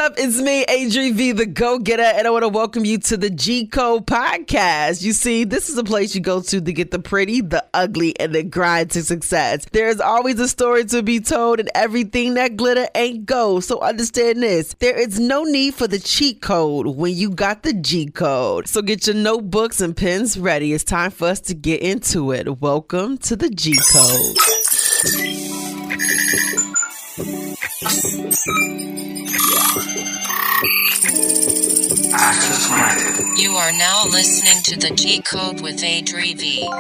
up? It's me, ADRI.V, the go-getter, and I want to welcome you to the G Code podcast. You see, this is a place you go to get the pretty, the ugly, and the grind to success. There's always a story to be told, and everything that glitter ain't gold. So understand this. There is no need for the cheat code when you got the G Code. So get your notebooks and pens ready. It's time for us to get into it. Welcome to the G Code. You are now listening to the G Code with ADRI.V.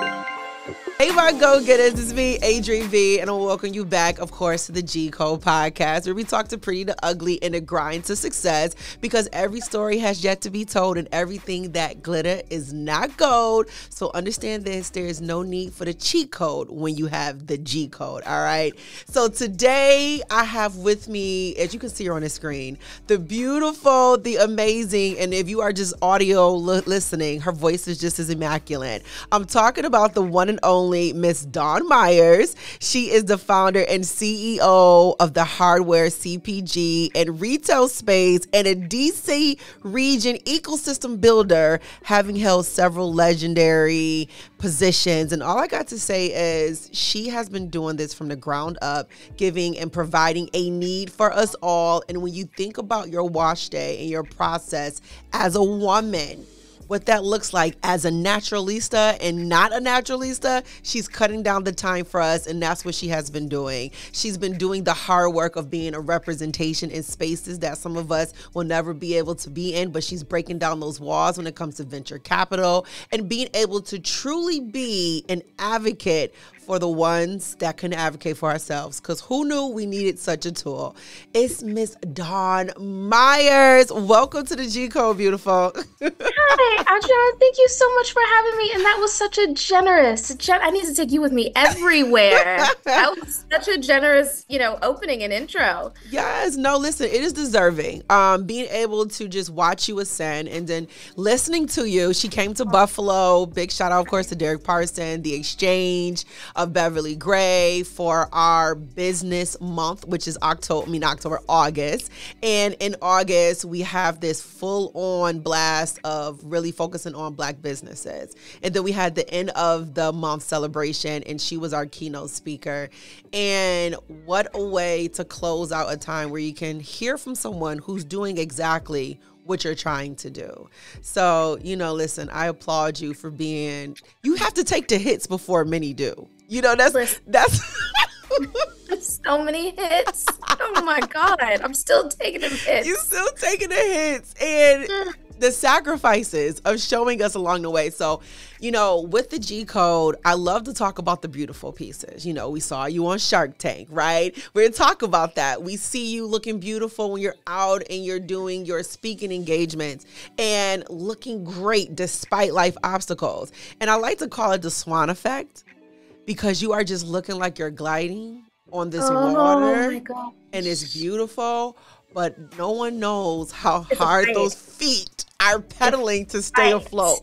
Hey, my go-getters, it's me, ADRI.V, and I'll welcome you back, of course, to the G Code podcast, where we talk to pretty, the ugly, and the grind to success, because every story has yet to be told, and everything that glitter is not gold. So understand this, there is no need for the cheat code when you have the G Code, all right? So today, I have with me, as you can see her on the screen, the beautiful, the amazing, and if you are just audio listening, her voice is just as immaculate. I'm talking about the one and only Miss Dawn Myers. She is the founder and CEO of the hardware, CPG, and retail space and a DC region ecosystem builder, having held several legendary positions. And all I got to say is she has been doing this from the ground up, giving and providing a need for us all. And when you think about your wash day and your process as a woman, what that looks like as a naturalista and not a naturalista, she's cutting down the time for us, and that's what she has been doing. She's been doing the hard work of being a representation in spaces that some of us will never be able to be in, but she's breaking down those walls when it comes to venture capital and being able to truly be an advocate for the ones that can advocate for ourselves, because who knew we needed such a tool? It's Miss Dawn Myers. Welcome to the G Code, beautiful. Hi, Adjunct. Thank you so much for having me. And that was such a generous, I need to take you with me everywhere. That was such a generous, opening and intro. Yes. No, listen, it is deserving. Being able to just watch you ascend and then listening to you. She came to Buffalo. Big shout out, of course, to Derek Parson, the Exchange of Beverly Gray for our business month, which is August. And in August, we have this full-on blast of really focusing on Black businesses. And then we had the end of the month celebration, and she was our keynote speaker. And what a way to close out a time where you can hear from someone who's doing exactly what you're trying to do. So, listen, I applaud you for you have to take the hits before many do. That's so many hits. Oh my God. I'm still taking the hits. You're still taking the hits and the sacrifices of showing us along the way. So, with the G Code, I love to talk about the beautiful pieces. We saw you on Shark Tank, right? We're going to talk about that. We see you looking beautiful when you're out and you're doing your speaking engagements and looking great despite life obstacles. And I like to call it the swan effect, because you are just looking like you're gliding on this water, and it's beautiful, but no one knows how hard those feet are pedaling to stay afloat.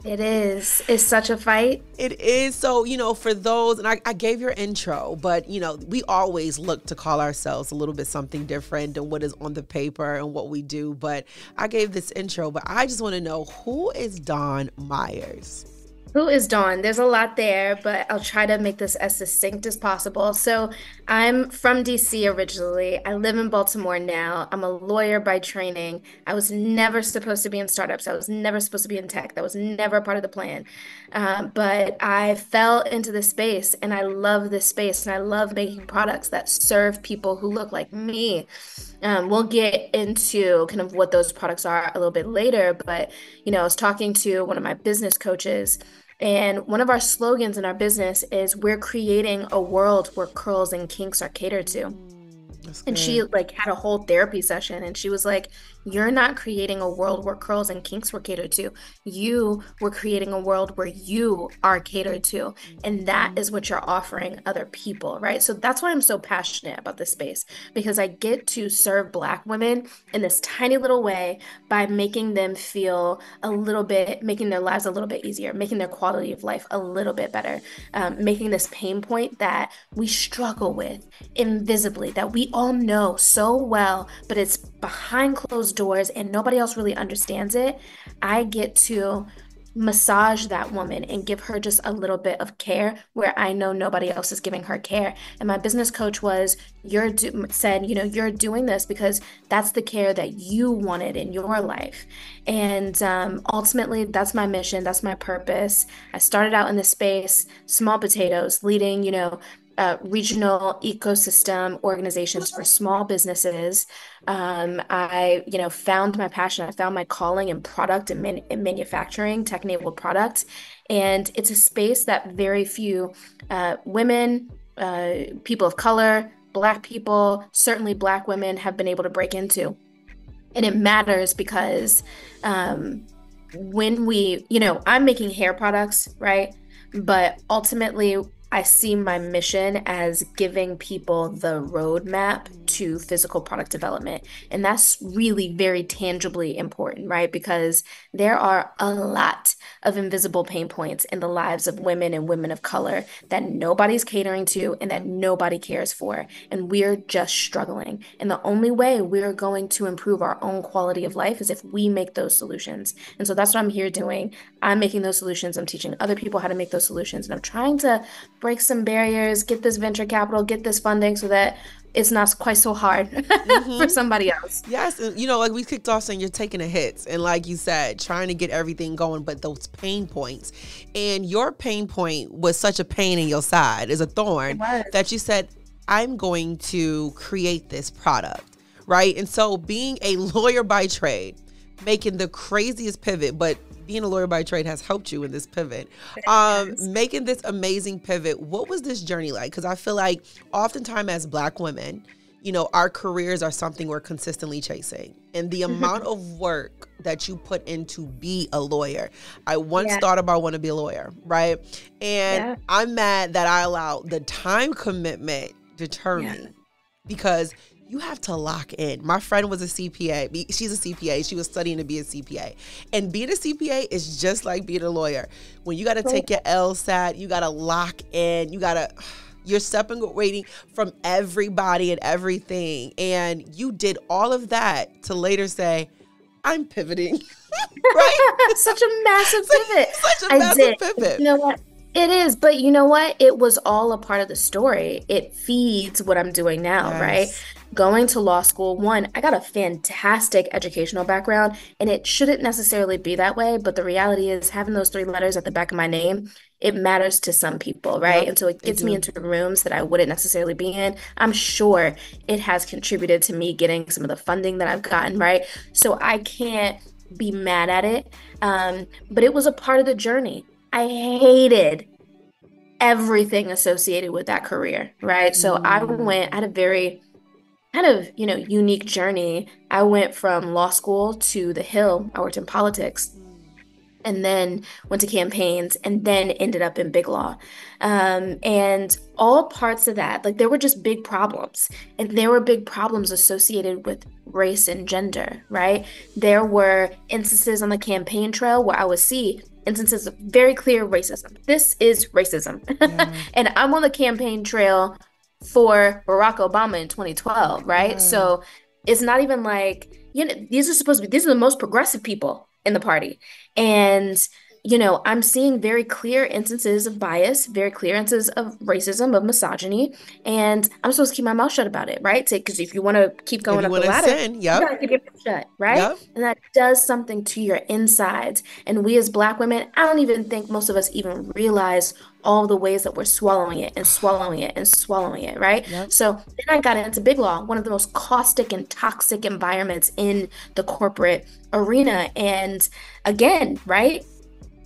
It is. It's such a fight. It is. So, for those, and I gave your intro, but, we always look to call ourselves a little bit something different than what is on the paper and what we do. But I gave this intro, but I just want to know, who is Dawn Myers? Who is Dawn? There's a lot there, but I'll try to make this as succinct as possible. So I'm from DC originally. I live in Baltimore now. I'm a lawyer by training. I was never supposed to be in startups. I was never supposed to be in tech. That was never a part of the plan. But I fell into this space, and I love this space, and I love making products that serve people who look like me. We'll get into kind of what those products are a little bit later, but, I was talking to one of my business coaches, and one of our slogans in our business is, we're creating a world where curls and kinks are catered to. And she had a whole therapy session, and she was like, you're not creating a world where curls and kinks were catered to. You were creating a world where you are catered to. And that is what you're offering other people, right? So that's why I'm so passionate about this space, because I get to serve Black women in this tiny little way by making them feel making their lives a little bit easier, making their quality of life a little bit better, making this pain point that we struggle with invisibly, that we all know so well, but it's behind closed doors and nobody else really understands it. I get to massage that woman and give her just a little bit of care where I know nobody else is giving her care. And my business coach said, you're doing this because that's the care that you wanted in your life. And ultimately, that's my mission. That's my purpose. I started out in this space, small potatoes, leading, regional ecosystem organizations for small businesses. I found my passion. I found my calling in product and manufacturing, tech-enabled products. And it's a space that very few women, people of color, Black people, certainly Black women have been able to break into. And it matters because when I'm making hair products, right? But ultimately, I see my mission as giving people the roadmap to physical product development. And that's really very tangibly important, right? Because there are a lot of invisible pain points in the lives of women and women of color that nobody's catering to and that nobody cares for. And we're just struggling. And the only way we're going to improve our own quality of life is if we make those solutions. And so that's what I'm here doing. I'm making those solutions. I'm teaching other people how to make those solutions. And I'm trying to break some barriers, get this venture capital, get this funding so that it's not quite so hard for somebody else. Yes. And, like we kicked off saying you're taking the hits and like you said, trying to get everything going, but those pain points. And your pain point was such a pain in your side, is a thorn that you said, I'm going to create this product, right? And so being a lawyer by trade, making the craziest pivot, but being a lawyer by trade has helped you in this pivot. Making this amazing pivot. What was this journey like? Because I feel like oftentimes as Black women, our careers are something we're consistently chasing. And the amount of work that you put into be a lawyer. I once thought about wanting to be a lawyer, right? And I'm mad that I allowed the time commitment to deter me because you have to lock in. My friend was a CPA. She's a CPA. She was studying to be a CPA. And being a CPA is just like being a lawyer. When you got to take your LSAT, you got to lock in. You're separating from everybody and everything. And you did all of that to later say, I'm pivoting. Right? Such a massive pivot. Such a massive pivot. You know what? It is, but you know what? It was all a part of the story. It feeds what I'm doing now, right? Going to law school, one, I got a fantastic educational background, and it shouldn't necessarily be that way, but the reality is having those 3 letters at the back of my name, it matters to some people, right? Yep, and so it gets me into rooms that I wouldn't necessarily be in. I'm sure it has contributed to me getting some of the funding that I've gotten, right? So I can't be mad at it, but it was a part of the journey. I hated everything associated with that career, right? So I had a very kind of, unique journey. I went from law school to the Hill. I worked in politics and then went to campaigns and then ended up in big law. And all parts of that, like there were just big problems. And there were big problems associated with race and gender, right? There were instances on the campaign trail where I would see instances of very clear racism. This is racism. And I'm on the campaign trail for Barack Obama in 2012, right? So it's not even like, these are the most progressive people in the party. And, I'm seeing very clear instances of bias, very clear instances of racism, of misogyny, and I'm supposed to keep my mouth shut about it, right? Because if you want to keep going up the ladder, you gotta keep your mouth shut, right? Yep. And that does something to your insides. And we as Black women, I don't even think most of us even realize all the ways that we're swallowing it and swallowing it and swallowing it, right? Yep. So then I got into big law, one of the most caustic and toxic environments in the corporate arena. And again, right?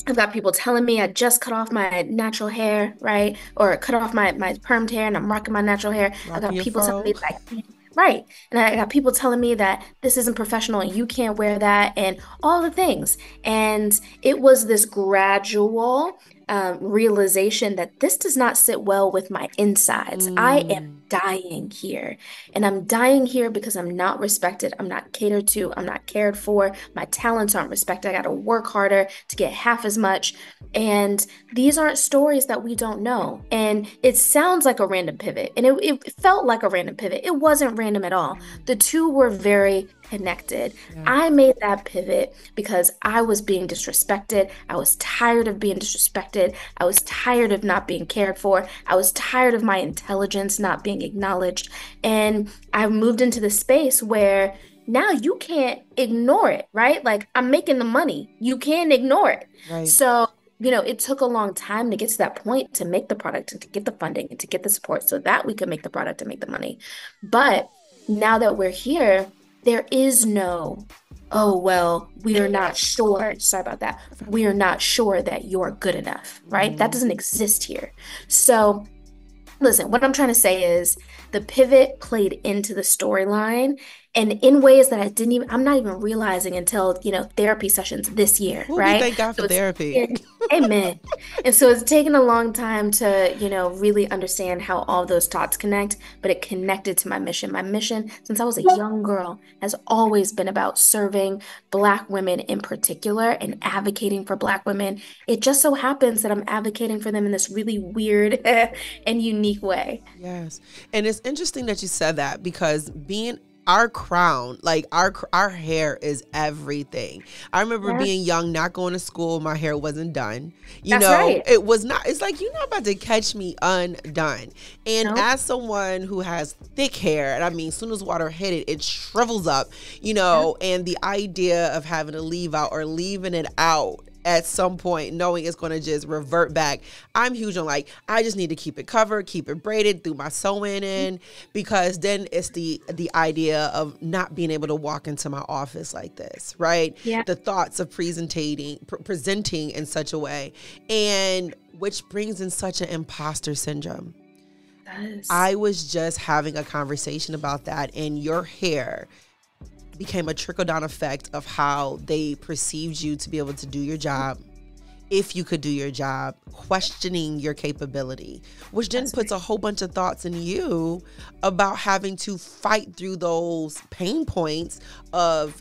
I've got people telling me I just cut off my natural hair, right? Or cut off my permed hair and I'm rocking my natural hair. I got people telling me that right. And I got people telling me that this isn't professional and you can't wear that and all the things. And it was this gradual realization that this does not sit well with my insides. I Mm. am dying here. And I'm dying here because I'm not respected. I'm not catered to. I'm not cared for. My talents aren't respected. I got to work harder to get half as much. And these aren't stories that we don't know. And it sounds like a random pivot. And it felt like a random pivot. It wasn't random at all. The two were very connected. Yeah. I made that pivot because I was being disrespected. I was tired of being disrespected. I was tired of not being cared for. I was tired of my intelligence not being acknowledged. And I moved into the space where now you can't ignore it, right? Like, I'm making the money. You can't ignore it. Right. So, it took a long time to get to that point, to make the product and to get the funding and to get the support so that we could make the product and make the money. But now that we're here, there is no, oh, well, we are not sure. Sorry about that. We are not sure that you're good enough, right? That doesn't exist here. So listen, what I'm trying to say is the pivot played into the storyline and in ways that I'm not even realizing until, therapy sessions this year, Ooh, right? thank God for therapy. Amen. And so it's taken a long time to, really understand how all those thoughts connect, but it connected to my mission. My mission, since I was a young girl, has always been about serving Black women in particular and advocating for Black women. It just so happens that I'm advocating for them in this really weird and unique way. Yes. And it's interesting that you said that because being our crown, like our hair is everything. I remember being young, not going to school, my hair wasn't done. That's right. It was not, it's like, you're not about to catch me undone. And as someone who has thick hair, and I mean, as soon as water hit it, it shrivels up, and the idea of having to leave out or leaving it out at some point, knowing it's going to just revert back. I'm huge on I just need to keep it covered, keep it braided, through my sewing in, because then it's the idea of not being able to walk into my office like this, right? Yeah. The thoughts of presenting in such a way, and which brings in such an imposter syndrome. Yes. I was just having a conversation about that, and your hair became a trickle-down effect of how they perceived you to be able to do your job, if you could do your job, questioning your capability, which then puts a whole bunch of thoughts in you about having to fight through those pain points of,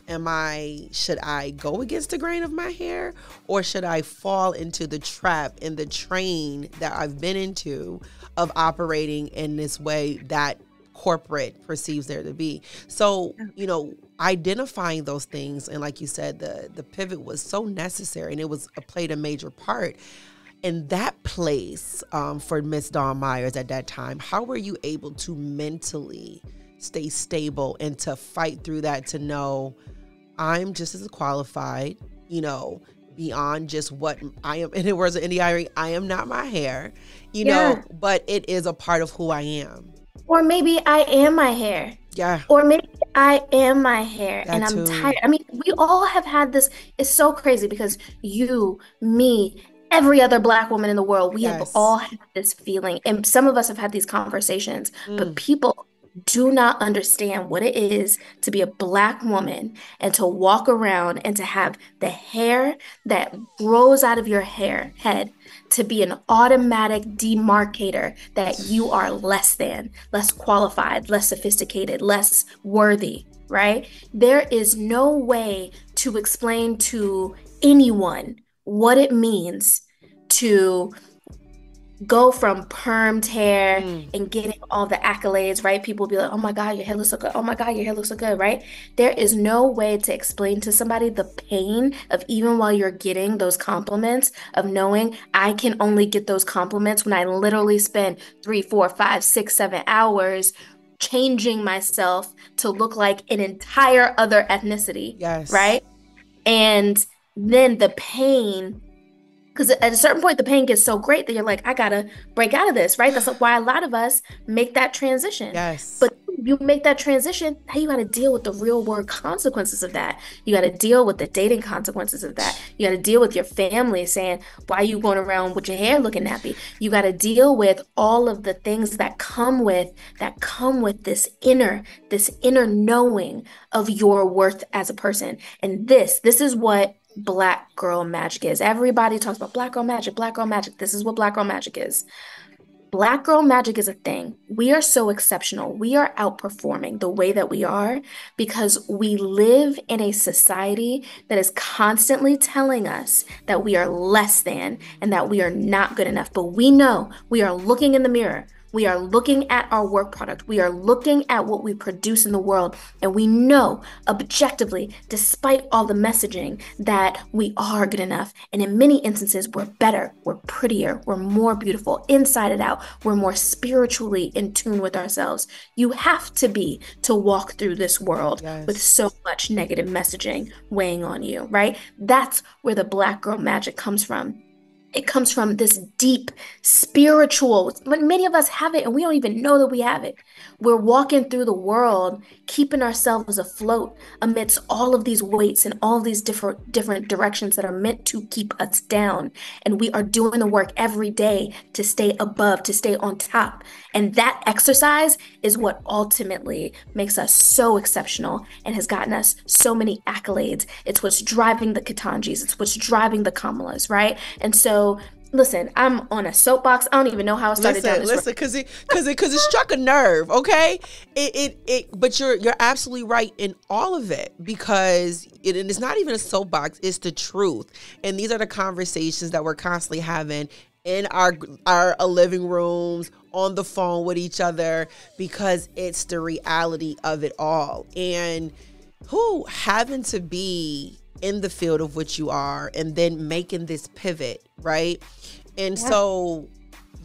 should I go against the grain of my hair, or should I fall into the trap and the train that I've been into of operating in this way that corporate perceives there to be. So, identifying those things, and like you said, the pivot was so necessary, and it played a major part in that place for Miss Dawn Myers at that time. How were you able to mentally stay stable and to fight through that, to know I'm just as qualified, beyond just what I am? In the words of ADRI.V, I am not my hair, but it is a part of who I am. Or maybe I am my hair. Yeah. Or maybe I am my hair That and I'm too. tired. I mean, we all have had this. It's so crazy because you, me, every other Black woman in the world, we have all had this feeling. And some of us have had these conversations, but people do not understand what it is to be a Black woman and to walk around and to have the hair that grows out of your head to be an automatic demarcator that you are less than, less qualified, less sophisticated, less worthy, right? There is no way to explain to anyone what it means to go from permed hair and getting all the accolades, right? People will be like, oh my God, your hair looks so good. Oh my God, your hair looks so good, right? There is no way to explain to somebody the pain of, even while you're getting those compliments, of knowing I can only get those compliments when I literally spend 3, 4, 5, 6, 7 hours changing myself to look like an entire other ethnicity. Yes. Right? And then the pain, because at a certain point, the pain gets so great that you're like, I gotta break out of this, right? That's why a lot of us make that transition. Yes. But you make that transition, now you gotta deal with the real world consequences of that. You gotta deal with the dating consequences of that. You gotta deal with your family saying, why are you going around with your hair looking nappy? You gotta deal with all of the things that come with this inner knowing of your worth as a person. And this is what Black girl magic is. Everybody talks about Black girl magic, Black girl magic. This is what Black girl magic is. Black girl magic is a thing. We are so exceptional. We are outperforming the way that we are because we live in a society that is constantly telling us that we are less than and that we are not good enough. But we know we are looking in the mirror. We are looking at our work product. We are looking at what we produce in the world. And we know objectively, despite all the messaging, that we are good enough. And in many instances, we're better, we're prettier, we're more beautiful inside and out. We're more spiritually in tune with ourselves. You have to be to walk through this world with so much negative messaging weighing on you, right? That's where the Black girl magic comes from. It comes from this deep spiritual, many of us have it and we don't even know that we have it. We're walking through the world, keeping ourselves afloat amidst all of these weights and all these different directions that are meant to keep us down. And we are doing the work every day to stay above, to stay on top. And that exercise is what ultimately makes us so exceptional and has gotten us so many accolades. It's what's driving the Ketanjis. It's what's driving the Kamalas, right? And so, listen, I'm on a soapbox. I don't even know how I started down this road. Listen, because it struck a nerve. Okay, but you're absolutely right in all of it because and it's not even a soapbox. It's the truth, and these are the conversations that we're constantly having in our living rooms, on the phone with each other, because it's the reality of it all. And having to be in the field of which you are and then making this pivot, right? And so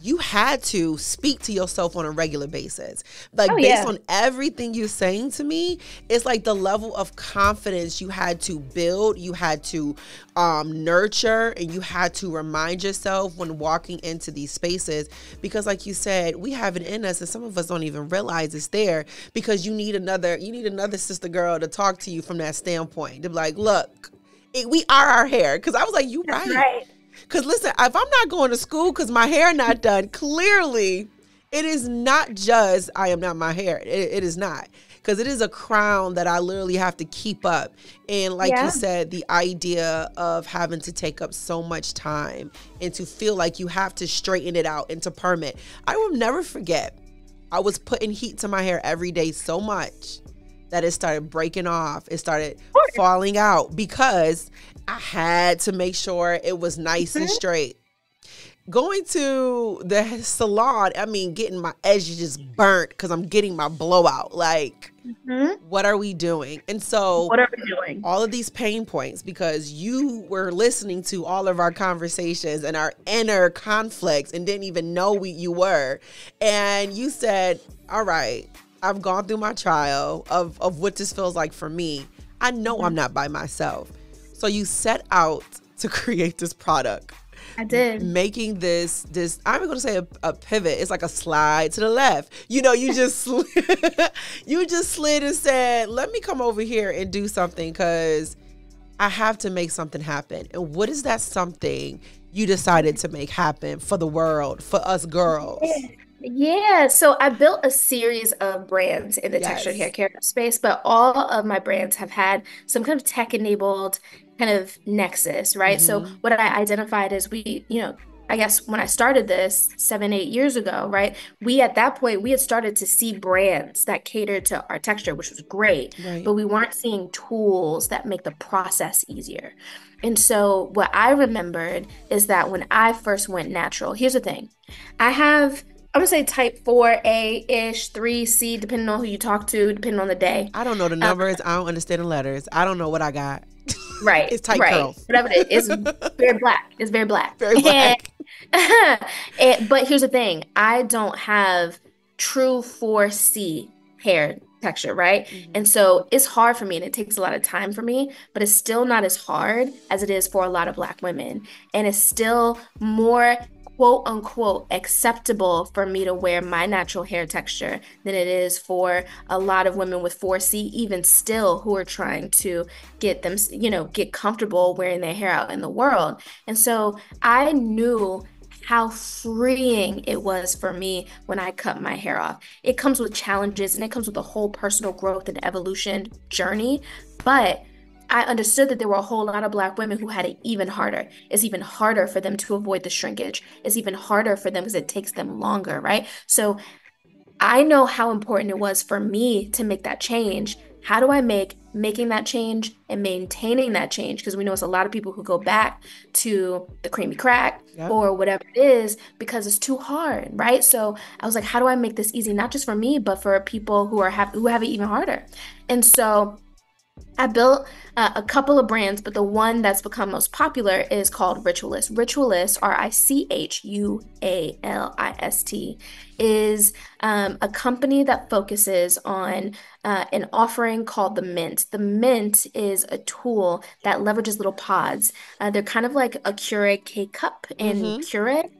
you had to speak to yourself on a regular basis. Like based on everything you're saying to me, it's like the level of confidence you had to build, you had to nurture, and you had to remind yourself when walking into these spaces, because like you said, we have it in us and some of us don't even realize it's there, because you need another sister girl to talk to you from that standpoint, to be like, look, we are our hair. Because I was like, you right. Because listen, if I'm not going to school because my hair not done, clearly it is not just I am not my hair. It is not. Because it is a crown that I literally have to keep up. And like you said, the idea of having to take up so much time and to feel like you have to straighten it out and to perm it. I will never forget, I was putting heat to my hair every day so much that it started breaking off. It started falling out because I had to make sure it was nice and straight. Going to the salon, I mean, getting my edges just burnt because I'm getting my blowout. Like, what are we doing? And so, what are we doing? All of these pain points, because you were listening to all of our conversations and our inner conflicts and didn't even know you were. And you said, all right, I've gone through my trial of what this feels like for me. I know I'm not by myself. So you set out to create this product. I did. Making this, I'm going to say a pivot. It's like a slide to the left. You know, you just slid and said, let me come over here and do something because I have to make something happen. And what is that something you decided to make happen for the world, for us girls? Yeah, so I built a series of brands in the textured hair care space, but all of my brands have had some kind of tech-enabled kind of nexus, right? So what I identified is I guess when I started this 7-8 years ago, right? At that point, we had started to see brands that catered to our texture, which was great, but we weren't seeing tools that make the process easier. And so what I remembered is that when I first went natural, here's the thing. I'm going to say type 4A-ish, 3C, depending on who you talk to, depending on the day. I don't know the numbers. I don't understand the letters. I don't know what I got. Right. It's tight curls. Whatever it is. It's very black. It's very black. Very black. But here's the thing. I don't have true 4C hair texture, right? And so it's hard for me and it takes a lot of time for me, but it's still not as hard as it is for a lot of Black women. And it's still more quote unquote acceptable for me to wear my natural hair texture than it is for a lot of women with 4C, even still, who are trying to get comfortable wearing their hair out in the world. And so I knew how freeing it was for me when I cut my hair off. It comes with challenges and it comes with a whole personal growth and evolution journey, but I understood that there were a whole lot of Black women who had it even harder. It's even harder for them to avoid the shrinkage. It's even harder for them because it takes them longer, right? So I know how important it was for me to make that change. How do I make making that change and maintaining that change? Because we know it's a lot of people who go back to the creamy crack or whatever it is because it's too hard, right? So I was like, how do I make this easy, not just for me, but for people who have it even harder? And so I built a couple of brands, but the one that's become most popular is called Ritualist. Ritualist, Richualist, is a company that focuses on an offering called the Mint. The Mint is a tool that leverages little pods. They're kind of like a Keurig K-cup in Keurig,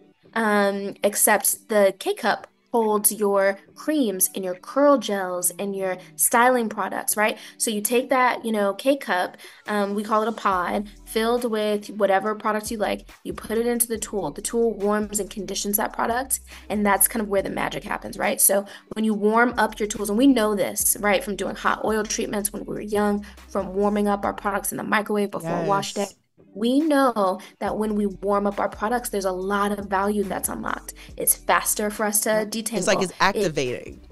except the K-cup holds your creams and your curl gels and your styling products, right? So you take that, K-cup, we call it a pod, filled with whatever products you like, you put it into the tool. The tool warms and conditions that product, and that's kind of where the magic happens, right? So when you warm up your tools, and we know this, right, from doing hot oil treatments when we were young, from warming up our products in the microwave before a wash day, we know that when we warm up our products, there's a lot of value that's unlocked. It's faster for us to detangle. It's like it's activating.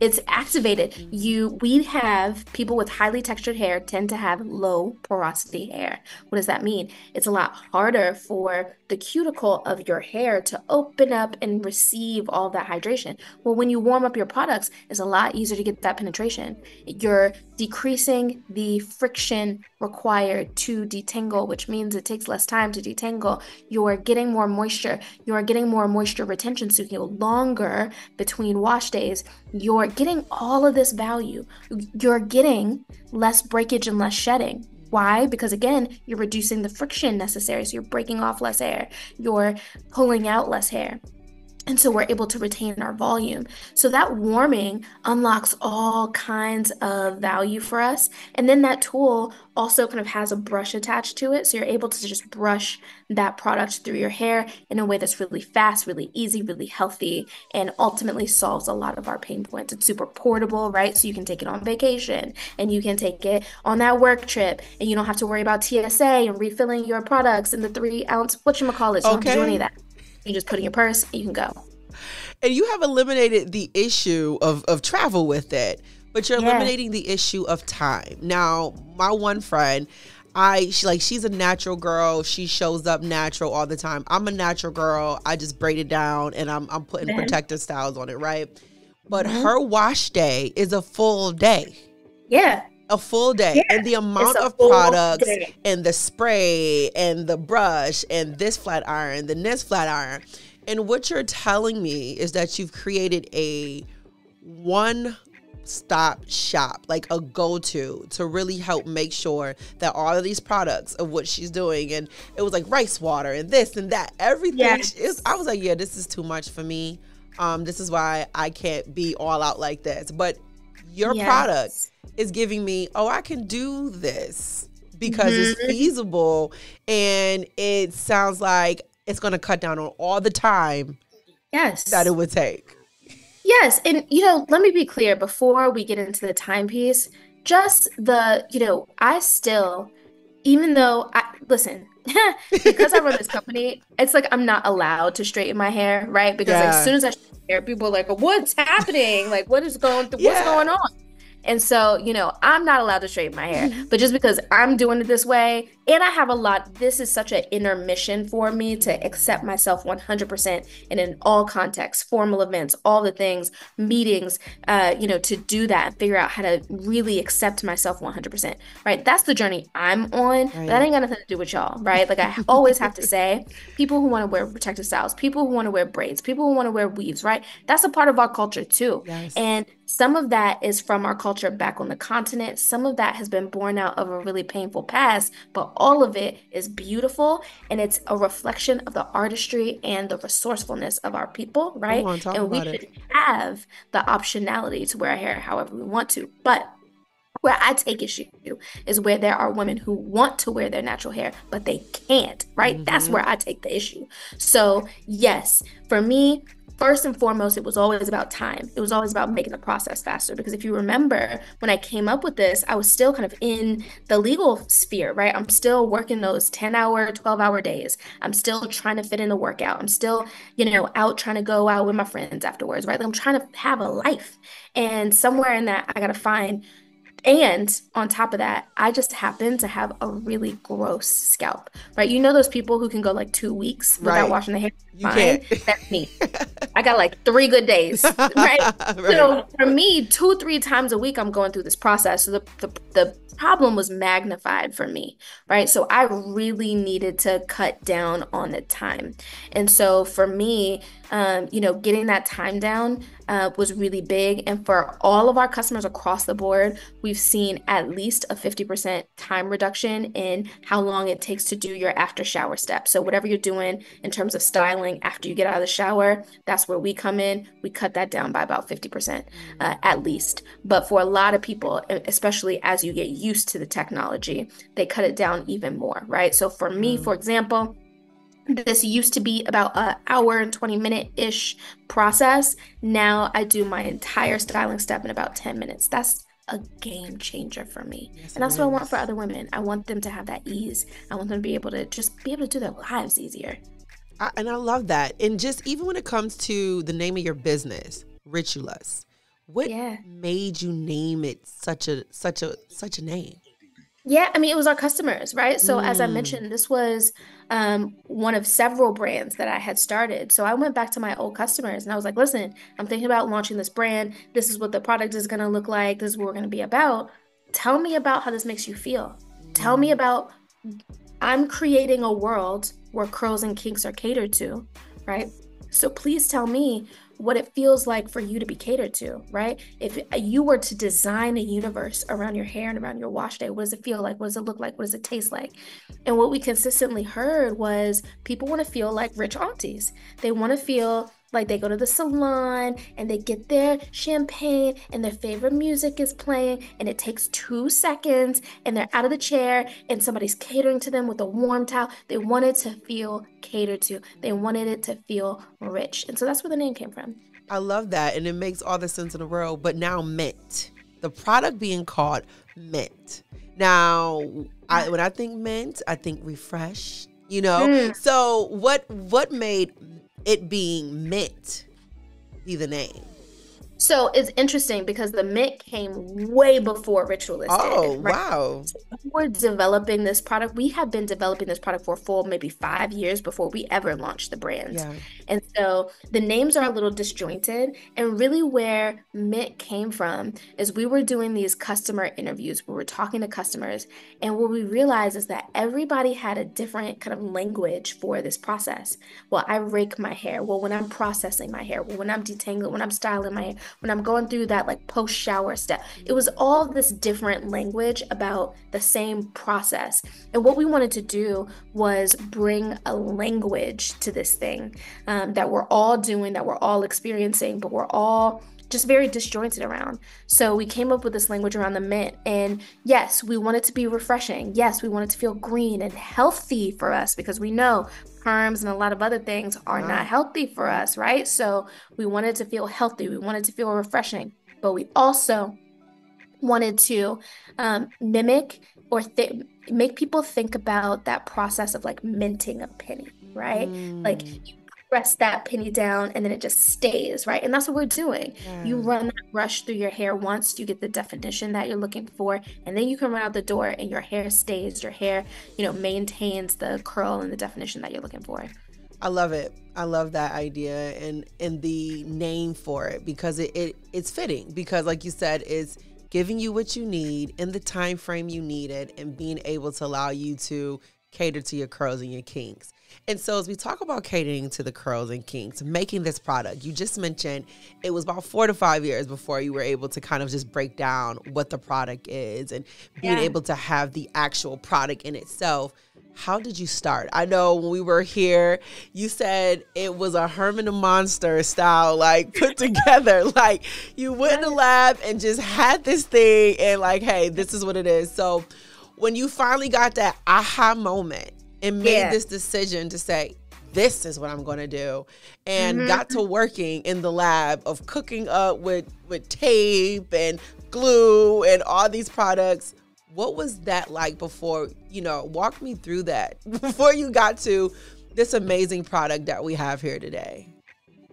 It's activated. We have people with highly textured hair tend to have low porosity hair. What does that mean? It's a lot harder for the cuticle of your hair to open up and receive all that hydration. Well, when you warm up your products, it's a lot easier to get that penetration. You're decreasing the friction required to detangle, which means it takes less time to detangle. You're getting more moisture. You're getting more moisture retention, so you can go longer between wash days. You're getting all of this value. You're getting less breakage and less shedding. Why? Because again, you're reducing the friction necessary. So you're breaking off less hair. You're pulling out less hair. And so we're able to retain our volume. So that warming unlocks all kinds of value for us. And then that tool also kind of has a brush attached to it. So you're able to just brush that product through your hair in a way that's really fast, really easy, really healthy, and ultimately solves a lot of our pain points. It's super portable, right? So you can take it on vacation and you can take it on that work trip and you don't have to worry about TSA and refilling your products in the 3-ounce, whatchamacallit. You don't have to do any of that. You just put in your purse and you can go. And you have eliminated the issue of travel with it, but you're eliminating the issue of time. Now, my one friend, she's a natural girl. She shows up natural all the time. I'm a natural girl. I just braid it down and I'm putting protective styles on it, right? But her wash day is a full day. Yeah. A full day. Yeah. And the amount of products and the spray and the brush and this flat iron, then this flat iron. And what you're telling me is that you've created a one-stop shop, like a go-to to really help make sure that all of these products of what she's doing, and it was like rice water and this and that, everything is, I was like, yeah, this is too much for me. This is why I can't be all out like this. But your product is giving me, I can do this because it's feasible, and it sounds like it's going to cut down on all the time that it would take. Yes. And, let me be clear before we get into the timepiece, just I still, even though listen, because I run this company, it's like I'm not allowed to straighten my hair, right? Because as soon as I straighten my hair, people are like, what's happening? Like, what's going on? And so, I'm not allowed to straighten my hair, but just because I'm doing it this way, and I have this is such an inner mission for me to accept myself 100% and in all contexts, formal events, all the things, meetings, to do that and figure out how to really accept myself 100%, right? That's the journey I'm on. Right. That ain't got nothing to do with y'all, right? Like I always have to say, people who want to wear protective styles, people who want to wear braids, people who want to wear weaves, right? That's a part of our culture too. Yes. And some of that is from our culture back on the continent. Some of that has been born out of a really painful past, but all of it is beautiful, and it's a reflection of the artistry and the resourcefulness of our people, right? And we should have the optionality to wear our hair however we want to. But where I take issue is where there are women who want to wear their natural hair, but they can't, right? That's where I take the issue. So yes, for me, first and foremost, it was always about time. It was always about making the process faster. Because if you remember, when I came up with this, I was still kind of in the legal sphere, right? I'm still working those 10-hour, 12-hour days. I'm still trying to fit in a workout. I'm still, out trying to go out with my friends afterwards, right? I'm trying to have a life. And somewhere in that, I got to find. And on top of that, I just happen to have a really gross scalp, right? You know those people who can go like 2 weeks without washing their hair? You can't. That's me. I got like 3 good days, right? Right. So for me, 2-3 times a week, I'm going through this process. So the problem was magnified for me, right? So I really needed to cut down on the time. And so for me, getting that time down was really big. And for all of our customers across the board, we've seen at least a 50% time reduction in how long it takes to do your after shower step. So whatever you're doing in terms of styling after you get out of the shower, that's where we come in. We cut that down by about 50% at least. But for a lot of people, especially as you get used to the technology, they cut it down even more, right? So for me, for example, this used to be about an hour and 20-minute-ish process. Now I do my entire styling step in about 10 minutes. That's a game changer for me. Yes, and that's what I want for other women. I want them to have that ease. I want them to be able to do their lives easier. And I love that. And just even when it comes to the name of your business, Ritualist, what made you name it such a name? Yeah, I mean, it was our customers, right? So as I mentioned, this was one of several brands that I had started. So I went back to my old customers and I was like, listen, I'm thinking about launching this brand. This is what the product is going to look like. This is what we're going to be about. Tell me about how this makes you feel. Tell me about, I'm creating a world where curls and kinks are catered to, right? So please tell me what it feels like for you to be catered to, right? If you were to design a universe around your hair and around your wash day, what does it feel like? What does it look like? What does it taste like? And what we consistently heard was people want to feel like rich aunties. They want to feel like they go to the salon and they get their champagne and their favorite music is playing and it takes 2 seconds and they're out of the chair and somebody's catering to them with a warm towel. They wanted to feel catered to. They wanted it to feel rich. And so that's where the name came from. I love that. And it makes all the sense in the world. But now mint, the product being called mint. Now, when I think mint, I think refresh, So what made it being mint be the name? So it's interesting because the mint came way before Ritualist did, right? Wow. So we're developing this product. We have been developing this product for a full maybe 5 years before we ever launched the brand. Yeah. And so the names are a little disjointed. And really where mint came from is we were doing these customer interviews. We were talking to customers. And what we realized is that everybody had a different kind of language for this process. Well, I rake my hair. Well, when I'm processing my hair. Well, when I'm detangling, when I'm styling my hair. When I'm going through that like post-shower step. It was all this different language about the same process. And what we wanted to do was bring a language to this thing that we're all doing, that we're all experiencing, but we're all just very disjointed around. So we came up with this language around the mint. And yes, we want it to be refreshing. Yes, we want it to feel green and healthy for us because we know perms and a lot of other things are not healthy for us, right? So we wanted to feel healthy. We wanted to feel refreshing, but we also wanted to mimic or make people think about that process of like minting a penny, right? Like you press that penny down and then it just stays, right? And that's what we're doing. You run that brush through your hair once, you get the definition that you're looking for, and then you can run out the door and your hair stays, your hair, maintains the curl and the definition that you're looking for. I love it. I love that idea and the name for it because it's fitting because like you said, it's giving you what you need in the time frame you need it and being able to allow you to cater to your curls and your kinks. And so as we talk about catering to the curls and kinks, making this product, you just mentioned it was about 4 to 5 years before you were able to kind of just break down what the product is and being able to have the actual product in itself. How did you start? I know when we were here, you said it was a Herman the Monster style, like put together. Like you went in the lab and just had this thing and like, hey, this is what it is. So when you finally got that aha moment and made this decision to say, this is what I'm going to do. And got to working in the lab of cooking up with tape and glue and all these products. What was that like before, walk me through that before you got to this amazing product that we have here today?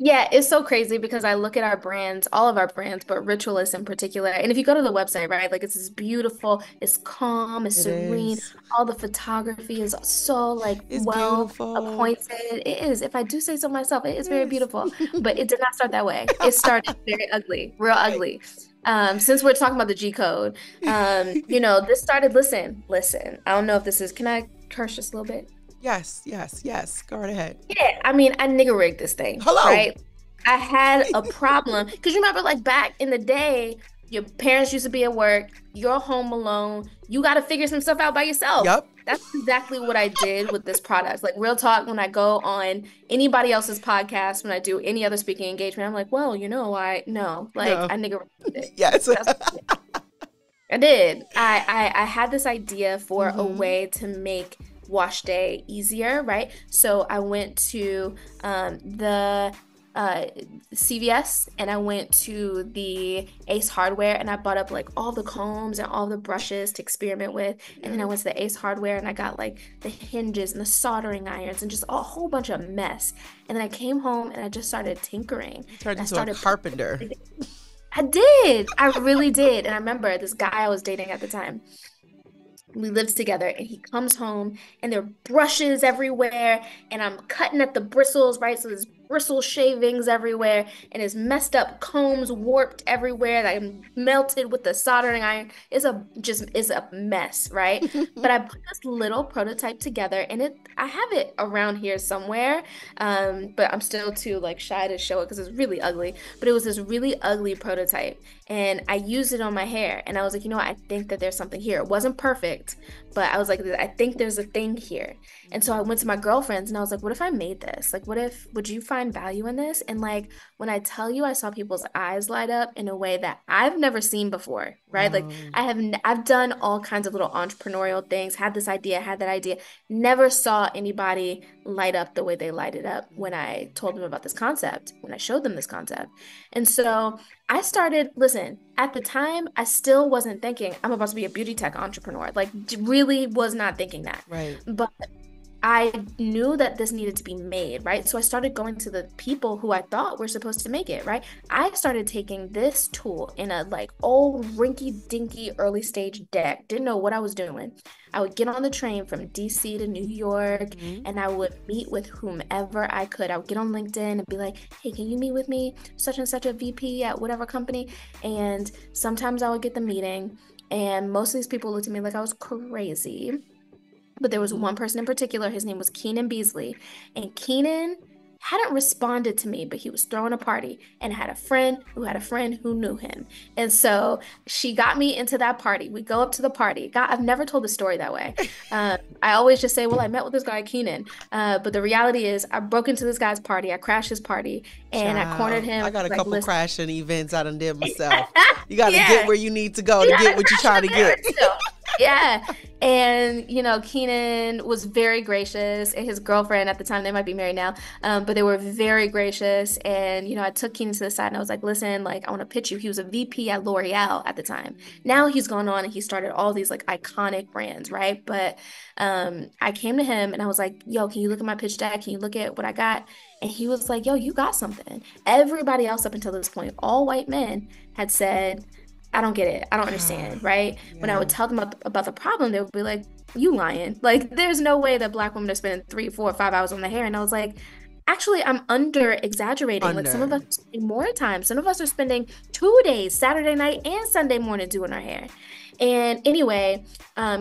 Yeah, it's so crazy because I look at our brands, all of our brands, but Ritualist in particular. And if you go to the website, right, like it's this beautiful, it's calm, it's It serene. is. All the photography is so like It's well beautiful. appointed. It is. If I do say so myself, it is very Yes. beautiful. But it did not start that way. It started very ugly, real ugly. Since we're talking about the G code, this started, listen. I don't know if this is, can I curse just a little bit? Yes. Go right ahead. Yeah, I mean, I nigga rigged this thing, Hello. right? I had a problem because you remember, like back in the day, your parents used to be at work, you're home alone, you got to figure some stuff out by yourself. Yep. That's exactly what I did with this product. Like real talk, when I go on anybody else's podcast, when I do any other speaking engagement, I'm like, well, I nigga rigged it. Yes. I did. I had this idea for a way to make wash day easier, right? So I went to the CVS and I went to the Ace Hardware and I bought up like all the combs and all the brushes to experiment with. And then I went to the Ace Hardware and I got like the hinges and the soldering irons and just a whole bunch of mess. And then I came home and I just started tinkering. You turned into a carpenter. I did. I really did. And I remember this guy I was dating at the time. We lived together and he comes home and there are brushes everywhere and I'm cutting at the bristles, right? So there's bristle shavings everywhere and his messed up combs warped everywhere. Like melted with the soldering iron. It's a mess, right? But I put this little prototype together and I have it around here somewhere. But I'm still too like shy to show it because it's really ugly. But it was this really ugly prototype and I used it on my hair and I was like, I think that there's something here. It wasn't perfect, but I was like, I think there's a thing here. And so I went to my girlfriends and I was like, what if I made this? Like, would you find value in this? And like, when I tell you, I saw people's eyes light up in a way that I've never seen before, right? Like I've done all kinds of little entrepreneurial things, had this idea, had that idea, never saw anybody light up the way they lighted up when I told them about this concept, when I showed them this concept. And so I started, listen, at the time, I still wasn't thinking I'm about to be a beauty tech entrepreneur. Like really was not thinking that. Right. But I knew that this needed to be made, right? So I started going to the people who I thought were supposed to make it, right? I started taking this tool in a like old rinky-dinky early stage deck. Didn't know what I was doing. I would get on the train from DC to New York and I would meet with whomever I could. I would get on LinkedIn and be like, hey, can you meet with me? Such and such a VP at whatever company. And sometimes I would get the meeting and most of these people looked at me like I was crazy. But there was one person in particular, his name was Keenan Beasley. And Keenan hadn't responded to me, but he was throwing a party and had a friend who knew him. And so she got me into that party. We go up to the party. God, I've never told the story that way. I always just say, well, I met with this guy, Keenan. But the reality is I broke into this guy's party. I crashed his party and I cornered him. I got a like, couple listen. crashing events I done did myself. You got to get where you need to go to get what you're trying to get. Yeah. And, Keenan was very gracious and his girlfriend at the time, they might be married now, but they were very gracious. And, I took Keenan to the side and I was like, listen, like, I want to pitch you. He was a VP at L'Oreal at the time. Now he's gone on and he started all these like iconic brands, right? But I came to him and I was like, yo, can you look at my pitch deck? Can you look at what I got? And he was like, yo, you got something. Everybody else up until this point, all white men, had said, I don't get it. I don't understand, right? Yeah. When I would tell them about the problem, they would be like, you lying. Like, there's no way that Black women are spending 3, 4, 5 hours on their hair. And I was like, actually, I'm exaggerating. Like, some of us are spending more time. Some of us are spending 2 days, Saturday night and Sunday morning, doing our hair. And anyway,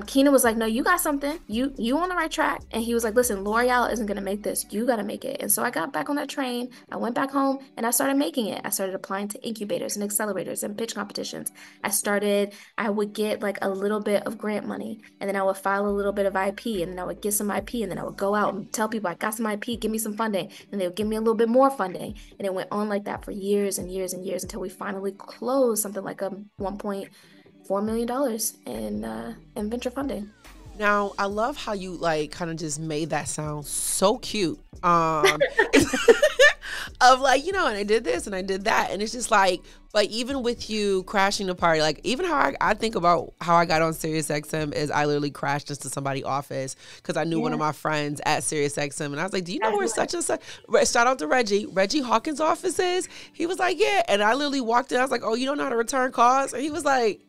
Keenan was like, no, you got something. You on the right track. And he was like, listen, L'Oreal isn't going to make this. You got to make it. And so I got back on that train. I went back home and I started making it. I started applying to incubators and accelerators and pitch competitions. I would get like a little bit of grant money and then I would file a little bit of IP and then I would get some IP and then I would go out and tell people I got some IP, give me some funding. And they would give me a little bit more funding. And it went on like that for years and years and years until we finally closed something like a $1.4 million in venture funding. Now, I love how you like kind of just made that sound so cute. Of like, and I did this and I did that. And it's just like, but even with you crashing the party, like even how I think about how I got on SiriusXM is I literally crashed into somebody's office because I knew one of my friends at SiriusXM. And I was like, do you know where such and such, shout out to Reggie Hawkins' office is? He was like, yeah. And I literally walked in. I was like, oh, you don't know how to return calls? And he was like,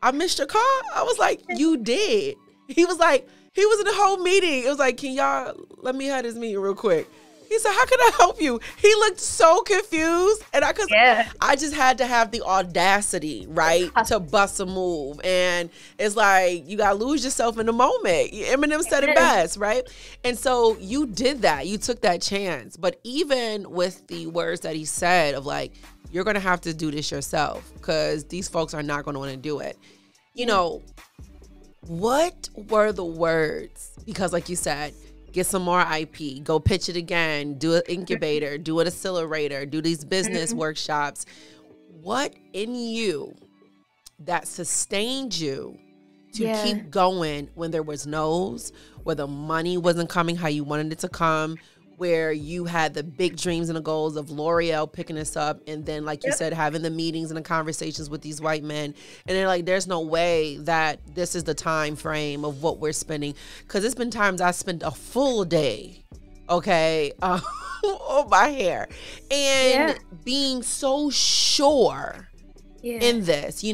I missed your call? I was like, you did. He was like, he was in the whole meeting. It was like, can y'all let me have this meeting real quick? He said, how can I help you? He looked so confused. And I just had to have the audacity, right, to bust a move. And it's like, you got to lose yourself in the moment. Eminem said it best, right? And so you did that. You took that chance. But even with the words that he said of like, you're going to have to do this yourself because these folks are not going to want to do it. What were the words? Because like you said, get some more IP, go pitch it again, do an incubator, do an accelerator, do these business workshops. What in you that sustained you to keep going when there was no's, where the money wasn't coming how you wanted it to come, where you had the big dreams and the goals of L'Oreal picking us up, and then, like you said, having the meetings and the conversations with these white men, and they're like, there's no way that this is the time frame of what we're spending, because it's been times I spent a full day, on my hair, and being so sure in this,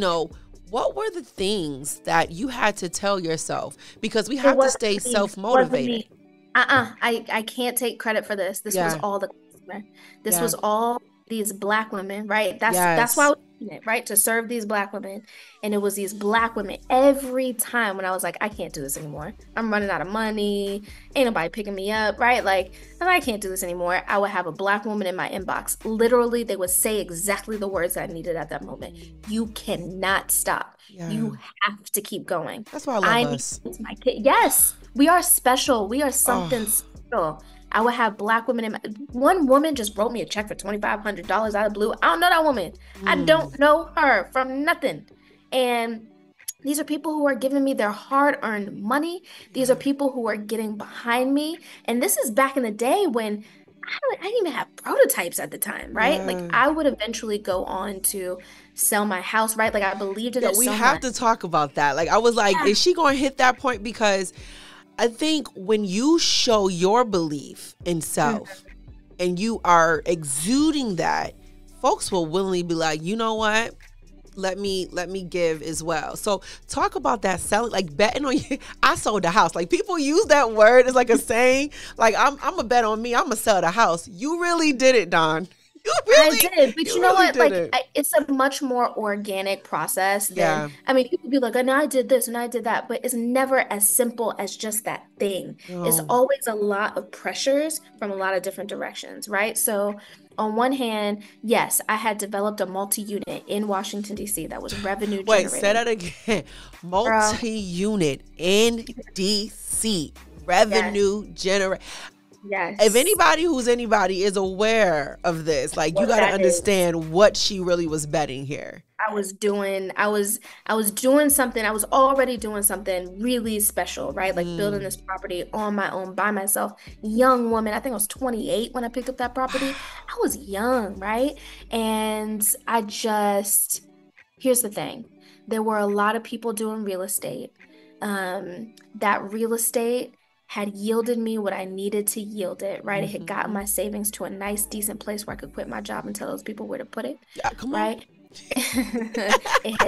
what were the things that you had to tell yourself? Because we have to stay self-motivated. I can't take credit for this. This was all the customer. This was all these Black women, right? That's why I was doing it, right? To serve these Black women. And it was these Black women every time when I was like, I can't do this anymore. I'm running out of money. Ain't nobody picking me up, right? Like, I can't do this anymore. I would have a Black woman in my inbox. Literally, they would say exactly the words I needed at that moment. You cannot stop. You have to keep going. That's why I love us. My kid. Yes, we are special. We are something special. I would have Black women in one woman just wrote me a check for $2,500 out of the blue. I don't know that woman. I don't know her from nothing. And these are people who are giving me their hard-earned money. These are people who are getting behind me. And this is back in the day when I didn't even have prototypes at the time, right? Like I would eventually go on to sell my house, right? Like I believed in it so much. We have to talk about that. Like I was like, is she going to hit that point? Because I think when you show your belief in self and you are exuding that, folks will willingly be like, you know what? Let me give as well. So talk about that selling, like betting on you. I sold the house. Like people use that word as like a saying. Like I'm a bet on me. I'm gonna sell the house. You really did it, Don. I did, but you know what? Like it's a much more organic process than, I mean, people be like, and I did this and I did that, but it's never as simple as just that thing. It's always a lot of pressures from a lot of different directions, right? So on one hand, yes, I had developed a multi-unit in Washington, D.C. that was revenue generating. Wait, say that again. Multi-unit in D.C. Revenue generating. Yes. If anybody who's anybody is aware of this, like you got to understand what she really was betting here. I was doing something. I was already doing something really special, right? Like building this property on my own by myself. Young woman. I think I was 28 when I picked up that property. I was young, right? And here's the thing. There were a lot of people doing real estate. That real estate had yielded me what I needed to yield it, right? It had gotten my savings to a nice, decent place where I could quit my job and tell those people where to put it, right? It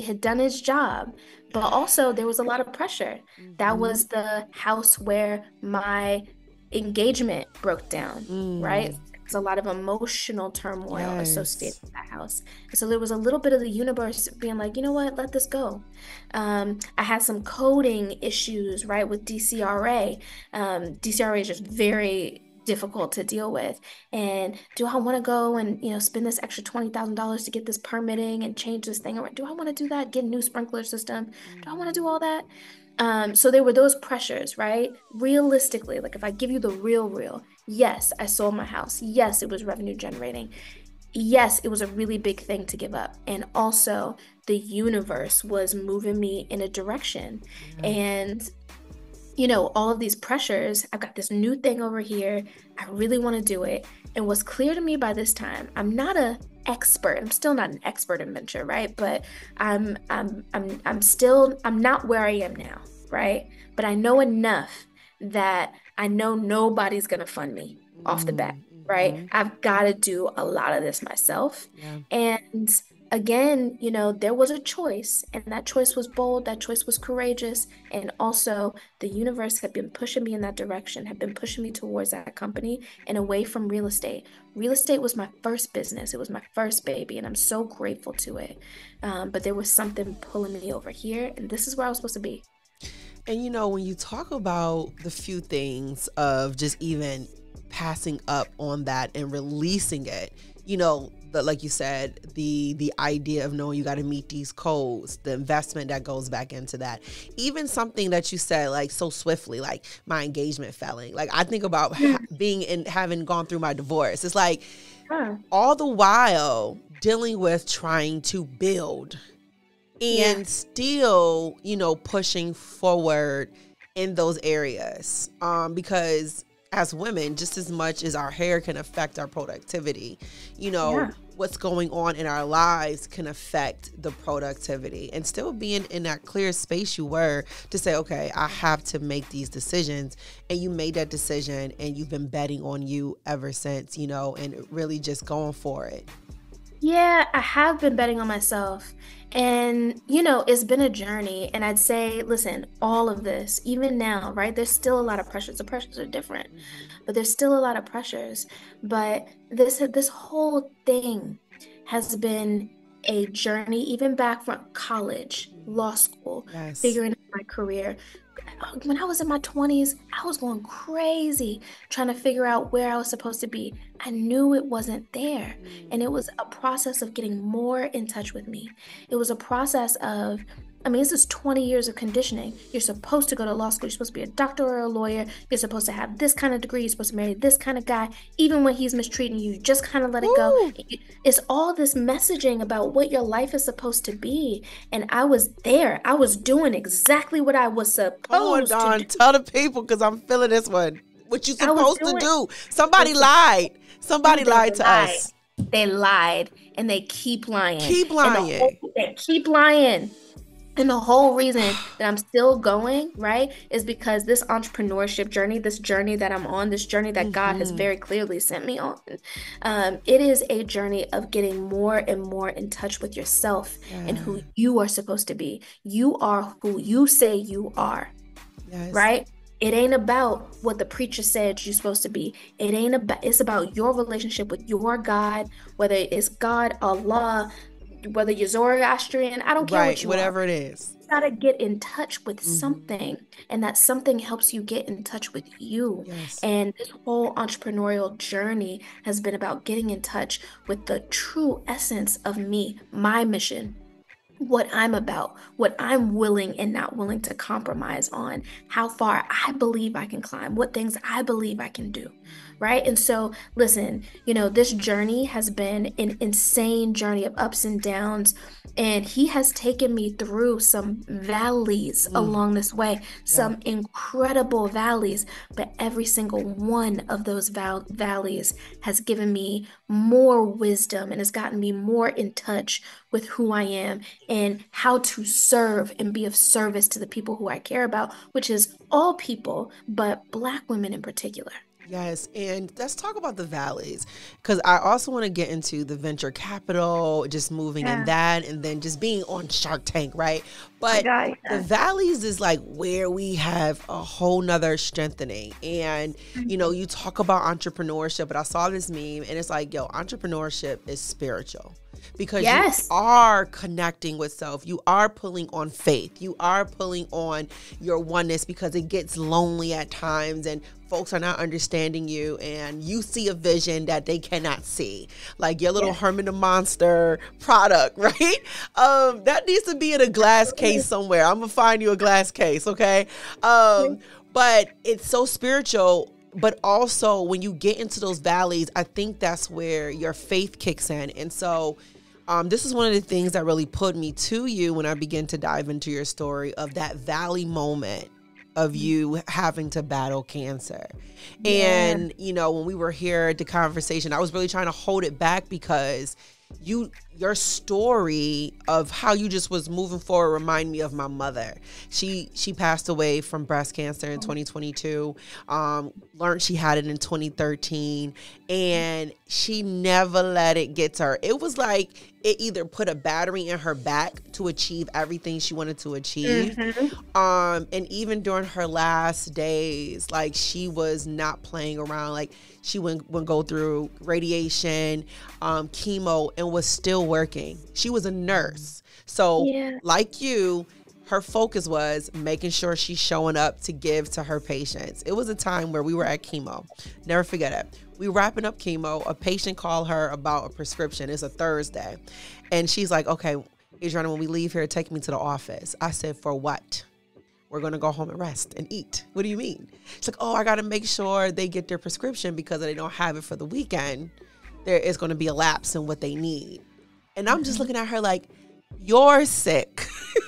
had done its job, but also there was a lot of pressure. That was the house where my engagement broke down, right? There's a lot of emotional turmoil associated with that house. And so there was a little bit of the universe being like, you know what, let this go. I had some coding issues, right, with DCRA. DCRA is just very difficult to deal with. And do I want to go and, spend this extra $20,000 to get this permitting and change this thing? Or do I want to do that? Get a new sprinkler system? Do I want to do all that? So there were those pressures, right? Realistically, like if I give you the real, yes, I sold my house. Yes, it was revenue generating. yes, it was a really big thing to give up. And also, the universe was moving me in a direction. Yeah. And all of these pressures, I've got this new thing over here. I really want to do it. And what's clear to me by this time, I'm not an expert. I'm still not an expert in venture, right? But I'm not where I am now, right? But I know enough that I know nobody's gonna fund me off the bat, right? I've got to do a lot of this myself. Yeah. And again, there was a choice, and that choice was bold, that choice was courageous, and also the universe had been pushing me in that direction, had been pushing me towards that company and away from real estate. Real estate was my first business. It was my first baby, and I'm so grateful to it. But there was something pulling me over here, and this is where I was supposed to be. And when you talk about the few things of just even passing up on that and releasing it, like you said, the idea of knowing you got to meet these codes, the investment that goes back into that, even something that you said like so swiftly, like my engagement failing. Like I think about having gone through my divorce. It's like all the while dealing with trying to build and still, pushing forward in those areas. Because as women, just as much as our hair can affect our productivity, what's going on in our lives can affect the productivity, and still being in that clear space you were to say, okay, I have to make these decisions. And you made that decision, and you've been betting on you ever since, and really just going for it. Yeah, I have been betting on myself. And, it's been a journey. And I'd say, listen, all of this, even now, right? There's still a lot of pressures. The pressures are different, but there's still a lot of pressures. But this whole thing has been a journey, even back from college, law school, figuring out my career. When I was in my 20s, I was going crazy trying to figure out where I was supposed to be. I knew it wasn't there. And it was a process of getting more in touch with me. It was a process of, this is 20 years of conditioning. You're supposed to go to law school. You're supposed to be a doctor or a lawyer. You're supposed to have this kind of degree. You're supposed to marry this kind of guy. Even when he's mistreating you, just kind of let it go. It's all this messaging about what your life is supposed to be. And I was there. I was doing exactly what I was supposed to do. Tell the people, because I'm feeling this one. What you supposed to do. Somebody lied. Somebody lied to us. They lied, and they keep lying. They keep lying. And the whole reason that I'm still going, right, is because this entrepreneurship journey, this journey that I'm on, this journey that God has very clearly sent me on, it is a journey of getting more and more in touch with yourself and who you are supposed to be. You are who you say you are, right? It ain't about what the preacher said you're supposed to be. It's about your relationship with your God, whether it's God, Allah, whether you're Zoroastrian, I don't care what you whatever are. It is. You gotta get in touch with something, and that something helps you get in touch with you. And this whole entrepreneurial journey has been about getting in touch with the true essence of me, my mission, what I'm about, what I'm willing and not willing to compromise on, how far I believe I can climb, what things I believe I can do, right? And so, listen, this journey has been an insane journey of ups and downs, and he has taken me through some valleys along this way, some incredible valleys, but every single one of those valleys has given me more wisdom and has gotten me more in touch with who I am and how to serve and be of service to the people who I care about, which is all people, but Black women in particular. Yes, and let's talk about the valleys, because I also want to get into the venture capital, just moving in that, and then just being on Shark Tank, right? But the valleys is like where we have a whole nother strengthening. And, you talk about entrepreneurship, but I saw this meme, and it's like, entrepreneurship is spiritual. Because you are connecting with self. You are pulling on faith. You are pulling on your oneness, because it gets lonely at times and folks are not understanding you, and you see a vision that they cannot see, like your little Herman the Monster product, right? That needs to be in a glass case somewhere. I'm gonna find you a glass case, okay? But it's so spiritual. But also when you get into those valleys, I think that's where your faith kicks in. And so this is one of the things that really put me to you when I began to dive into your story of that valley moment of you having to battle cancer. Yeah. And, you know, when we were here at the conversation, I was really trying to hold it back because your story of how you just was moving forward remind me of my mother. She passed away from breast cancer in 2022. Learned she had it in 2013, and she never let it get to her. It was like it either put a battery in her back to achieve everything she wanted to achieve. And even during her last days, like, she was not playing around. Like, she would go through radiation, chemo, and was still working. She was a nurse. So like you, her focus was making sure she's showing up to give to her patients. It was a time where we were at chemo. Never forget it. We were wrapping up chemo. A patient called her about a prescription. It's a Thursday. And she's like, okay, Adriana, when we leave here, take me to the office. I said, for what? We're going to go home and rest and eat. What do you mean? She's like, oh, I got to make sure they get their prescription because if they don't have it for the weekend, there is going to be a lapse in what they need. And I'm just looking at her like, you're sick.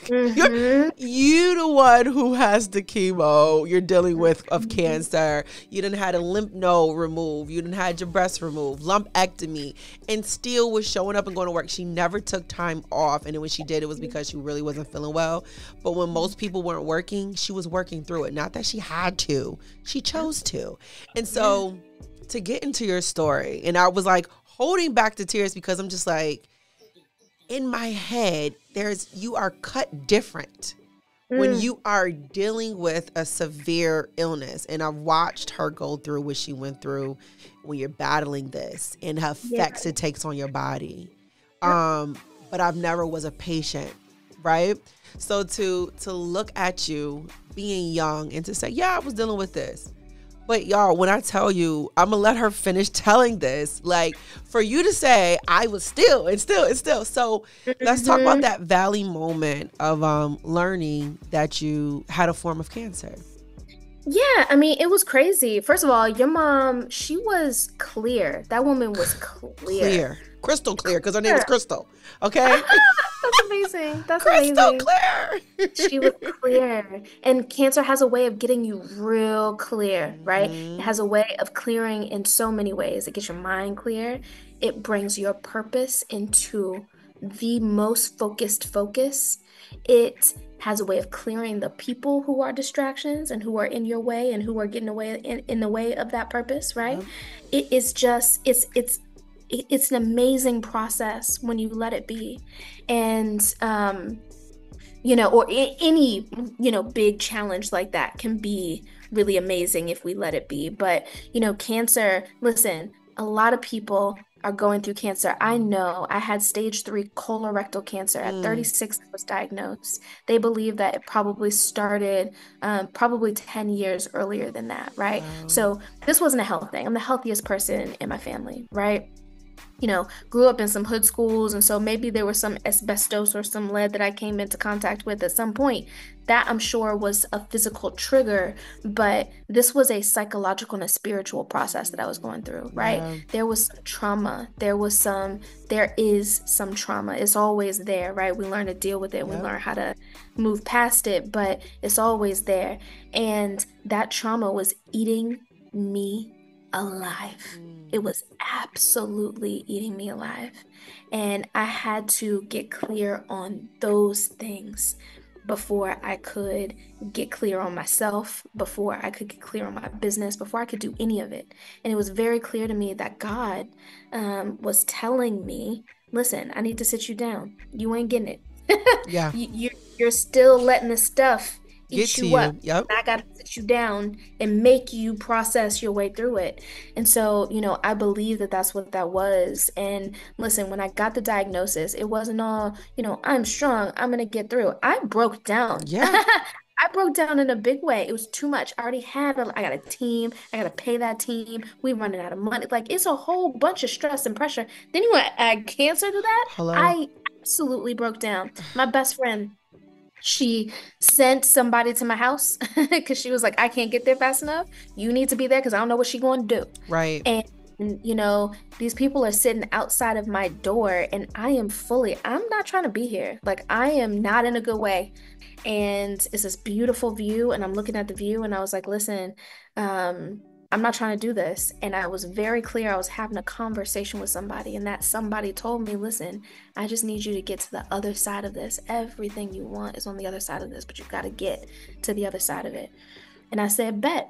You the one who has the chemo you're dealing with of cancer. You done had a lymph node removed. You done had your breast removed, lumpectomy, and still was showing up and going to work. She never took time off. And then when she did, it was because she really wasn't feeling well. But when most people weren't working, she was working through it. Not that she had to. She chose to. And so to get into your story, and I was like holding back the tears because I'm just like, in my head, you are cut different when you are dealing with a severe illness. And I've watched her go through what she went through when you're battling this and the effects it takes on your body. But I've never was a patient, right? So to look at you being young and to say, yeah, I was dealing with this. But y'all, when I tell you, I'm going to let her finish telling this. Like, for you to say, I was still. So let's talk about that valley moment of learning that you had a form of cancer. Yeah, I mean, it was crazy. First of all, your mom, she was clear. That woman was clear. Crystal clear, because her name was Crystal. Okay? That's amazing. That's Crystal amazing. clear. She was clear. And cancer has a way of getting you real clear, right? It has a way of clearing in so many ways. It gets your mind clear. It brings your purpose into the most focused focus. It has a way of clearing the people who are distractions and who are in your way and who are getting away in the way of that purpose, right? It is just, it's an amazing process when you let it be. And, or any, big challenge like that can be really amazing if we let it be. But, cancer, listen, a lot of people are going through cancer. I know I had stage 3 colorectal cancer at 36. I was diagnosed. They believe that it probably started probably 10 years earlier than that, right? Wow. So this wasn't a health thing. I'm the healthiest person in my family, right? Grew up in some hood schools, and so maybe there was some asbestos or some lead that I came into contact with at some point. That, I'm sure, was a physical trigger, but this was a psychological and a spiritual process that I was going through, right? Yeah. There was some trauma. There is some trauma. It's always there, right? We learn to deal with it. Yeah. We learn how to move past it, but it's always there. And that trauma was eating me alive. It was absolutely eating me alive. And I had to get clear on those things before I could get clear on myself, before I could get clear on my business, before I could do any of it. And it was very clear to me that God was telling me, listen, I need to sit you down. You ain't getting it. Yeah. You're still letting the stuff eat you up. Yep. I got to sit you down and make you process your way through it. And so, I believe that that's what that was. And listen, when I got the diagnosis, it wasn't all, I'm strong, I'm going to get through. I broke down. Yeah. I broke down in a big way. It was too much. I already had I got a team. I got to pay that team. We're running out of money. Like, it's a whole bunch of stress and pressure. Then you want to add cancer to that? Hello? I absolutely broke down. My best friend, She sent somebody to my house because she was like, I can't get there fast enough. You need to be there because I don't know what she's going to do. Right. And, these people are sitting outside of my door and I'm not trying to be here. Like, I am not in a good way. And it's this beautiful view. And I'm looking at the view and I was like, listen, I'm not trying to do this. And I was very clear. I was having a conversation with somebody, and that somebody told me, listen, I just need you to get to the other side of this. Everything you want is on the other side of this, but you've got to get to the other side of it. And I said, bet.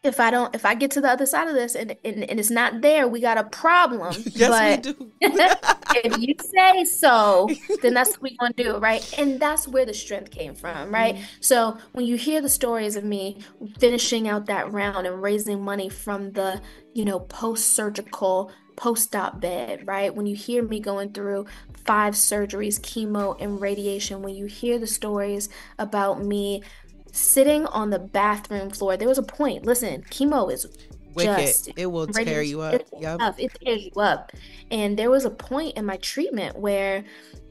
If I get to the other side of this and it's not there, we got a problem. Yes, But we do. if you say so, then that's what we're gonna do, right? And that's where the strength came from, right? So when you hear the stories of me finishing out that round and raising money from the, post-surgical post-op bed, right? When you hear me going through 5 surgeries, chemo and radiation, when you hear the stories about me sitting on the bathroom floor. There was a point. Listen, chemo is Wicked. just It will tear you up. it's Yep. tough. It tears you up. And there was a point in my treatment where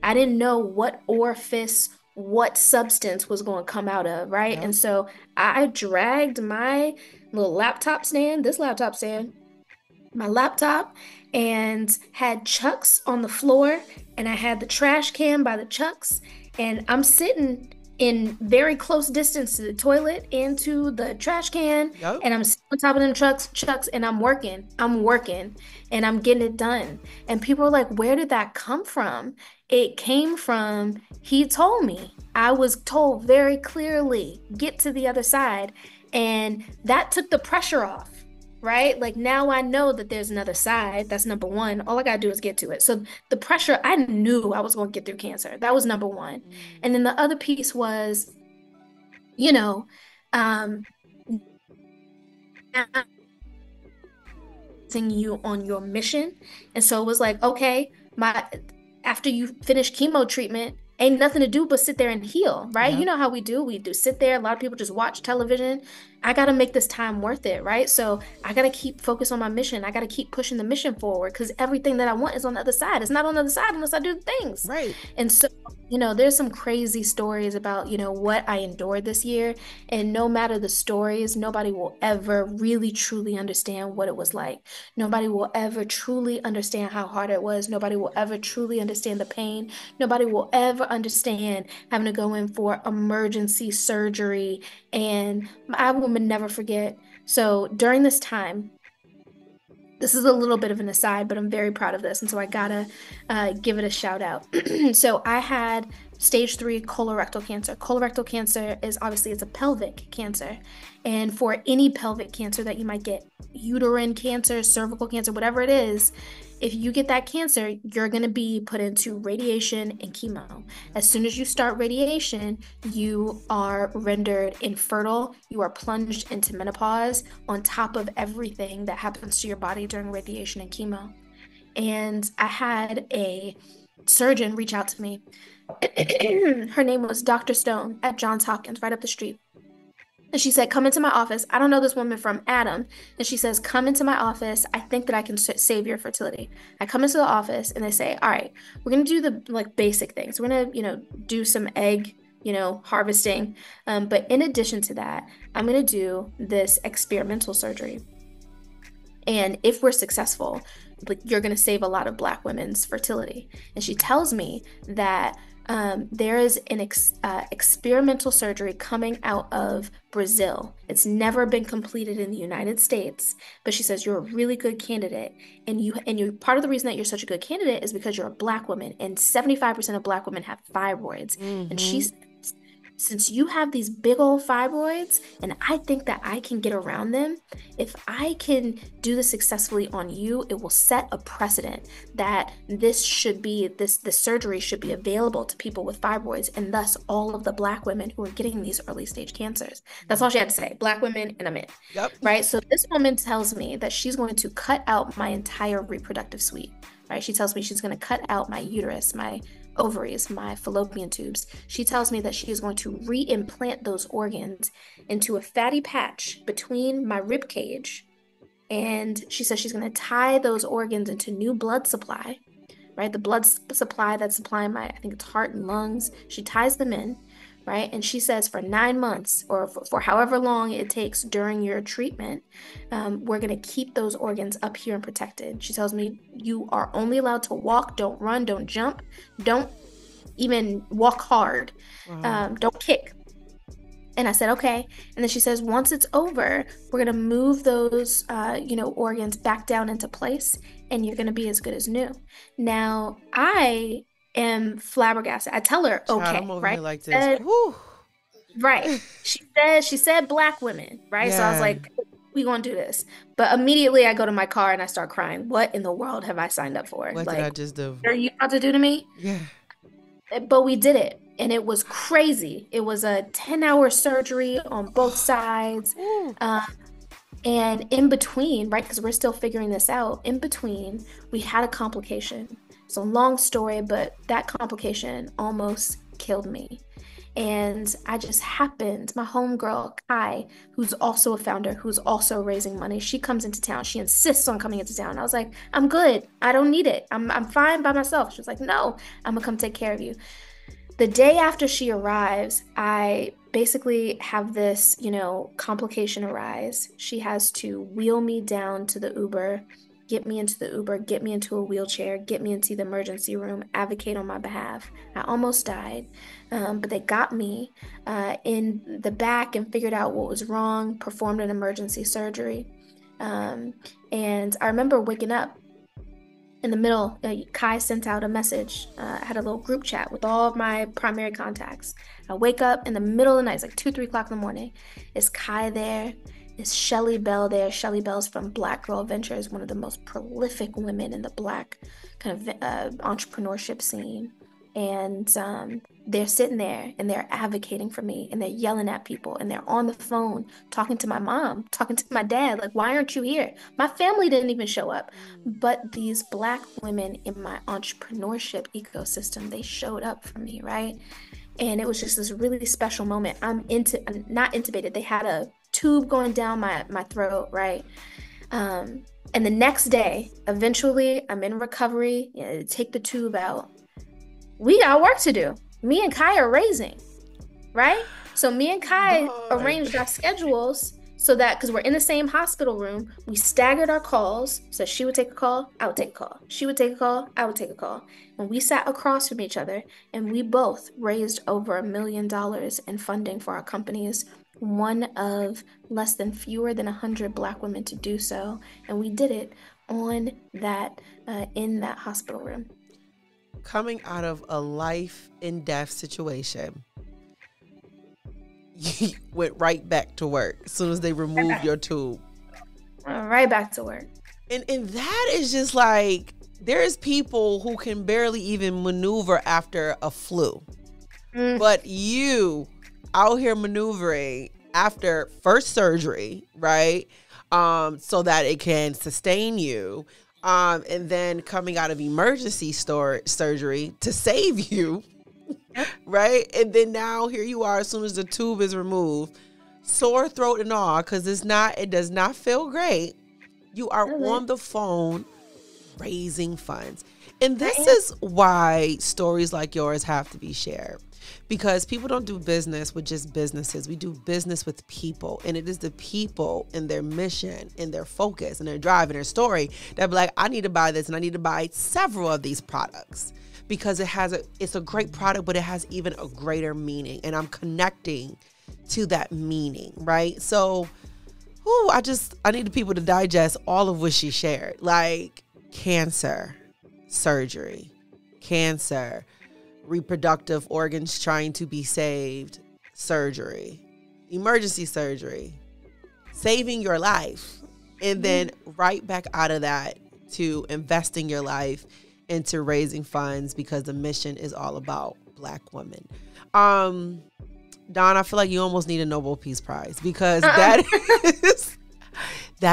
I didn't know what orifice, what substance was going to come out of, right? Yep. And so I dragged my little laptop stand, this laptop stand, my laptop, and had chucks on the floor, and I had the trash can by the chucks, and I'm sitting in very close distance to the toilet and to the trash can, Yep. and I'm sitting on top of them chucks, and I'm working, and I'm getting it done. And people are like, where did that come from? It came from, he told me. I was told very clearly, get to the other side, and that took the pressure off. Right? Like, now I know that there's another side. That's number one. All I gotta do is get to it. So the pressure, I knew I was going to get through cancer. That was number one. And then the other piece was, um, you on your mission. And so it was like, okay, after you finish chemo treatment, ain't nothing to do but sit there and heal, right? Yep. You know how we do sit there. A lot of people just watch television. I got to make this time worth it, right? So I got to keep focused on my mission. I got to keep pushing the mission forward because everything that I want is on the other side. It's not on the other side unless I do the things. Right. And so, there's some crazy stories about, what I endured this year. And no matter the stories, nobody will ever really truly understand what it was like. Nobody will ever truly understand how hard it was. Nobody will ever truly understand the pain. Nobody will ever understand having to go in for emergency surgery. And I will never forget. So during this time, this is a little bit of an aside, but I'm very proud of this. And so I gotta give it a shout out. So I had stage 3 colorectal cancer. Colorectal cancer is obviously, it's a pelvic cancer. And for any pelvic cancer that you might get, uterine cancer, cervical cancer, whatever it is, if you get that cancer, you're going to be put into radiation and chemo. As soon as you start radiation, you are rendered infertile. You are plunged into menopause on top of everything that happens to your body during radiation and chemo. And I had a surgeon reach out to me. Her name was Dr. Stone at Johns Hopkins, right up the street. And she said, come into my office. I don't know this woman from Adam. And she says, come into my office. I think that I can save your fertility. I come into the office and they say, all right, we're going to do the basic things. We're going to, do some egg, harvesting. But in addition to that, I'm going to do this experimental surgery. And if we're successful, you're going to save a lot of Black women's fertility. And she tells me that there is an experimental surgery coming out of Brazil. It's never been completed in the United States, but she says you're a really good candidate, and you part of the reason that you're such a good candidate is because you're a Black woman, and 75% of Black women have fibroids. And she says, since you have these big old fibroids, and I think that I can get around them, if I can do this successfully on you, it will set a precedent that this surgery should be available to people with fibroids, and thus all of the Black women who are getting these early stage cancers. That's all she had to say. Black women, and I'm in. Yep. Right? So this woman tells me that she's going to cut out my entire reproductive suite. Right? She tells me she's going to cut out my uterus, my ovaries, my fallopian tubes. She tells me that she is going to re-implant those organs into a fatty patch between my rib cage. And she says she's going to tie those organs into new blood supply, right? The blood supply that's supplying my, I think it's heart and lungs. She ties them in. right? And she says for 9 months or for however long it takes during your treatment, we're going to keep those organs up here and protected. She tells me you are only allowed to walk, don't run, don't jump, don't even walk hard, don't kick. And I said, okay. And then she says, once it's over, we're going to move those, organs back down into place, and you're going to be as good as new. Now, I am flabbergasted. I tell her, Child, okay, I'm over right? here like this. Whew. Right. She said Black women, right? Yeah. So I was like, we gonna do this. But immediately I go to my car and I start crying. What in the world have I signed up for? What did I just do? What are you about to do to me? Yeah. But we did it, and it was crazy. It was a 10-hour surgery on both sides. And in between, right, because we're still figuring this out, in between, we had a complication. So long story, but that complication almost killed me. And I just happened, my homegirl, Kai, who's also a founder, who's also raising money, she comes into town. She insists on coming into town. I was like, I'm good. I don't need it. I'm fine by myself. She was like, no, I'm gonna come take care of you. The day after she arrives, I basically have this, complication arise. She has to wheel me down to the Uber, get me into the Uber, get me into a wheelchair, get me into the emergency room, advocate on my behalf. I almost died, but they got me in the back and figured out what was wrong, performed an emergency surgery. And I remember waking up in the middle. Kai sent out a message. I had a little group chat with all of my primary contacts. I wake up in the middle of the night, it's like 2, 3 o'clock in the morning. Is Kai there? Is Shelly Bell there? Shelly Bell's from Black Girl Ventures, one of the most prolific women in the Black kind of entrepreneurship scene. And they're sitting there and they're advocating for me, and they're yelling at people, and they're on the phone talking to my mom, talking to my dad, like, why aren't you here? My family didn't even show up. But these Black women in my entrepreneurship ecosystem, they showed up for me, right? And it was just this really special moment. I'm not intubated. They had a tube going down my throat, right? And the next day, eventually, I'm in recovery, take the tube out. We got work to do. Me and Kai are raising, right? So me and Kai arranged our schedules so that, because we're in the same hospital room, we staggered our calls. So she would take a call, I would take a call. She would take a call, I would take a call. And we sat across from each other, and we both raised over $1 million in funding for our companies. One of fewer than 100 Black women to do so. And we did it on that, in that hospital room. Coming out of a life and death situation, you went right back to work as soon as they removed your tube. Right back to work. And that is just like, there's people who can barely even maneuver after a flu. But you out here maneuvering after first surgery, right? So that it can sustain you. And then coming out of emergency surgery to save you, right? And then now here you are as soon as the tube is removed, sore throat and all, because it does not feel great. You are on the phone raising funds. And this is why stories like yours have to be shared. Because people don't do business with just businesses. We do business with people. And it is the people and their mission and their focus and their drive and their story that be like, I need to buy this and I need to buy several of these products. Because it's a great product, but it has even a greater meaning. And I'm connecting to that meaning, right? So, I need the people to digest all of what she shared. Like cancer, surgery, reproductive organs trying to be saved, surgery, emergency surgery, saving your life, and then right back out of that to investing your life into raising funds because the mission is all about Black women. Dawn, I feel like you almost need a Nobel Peace Prize because that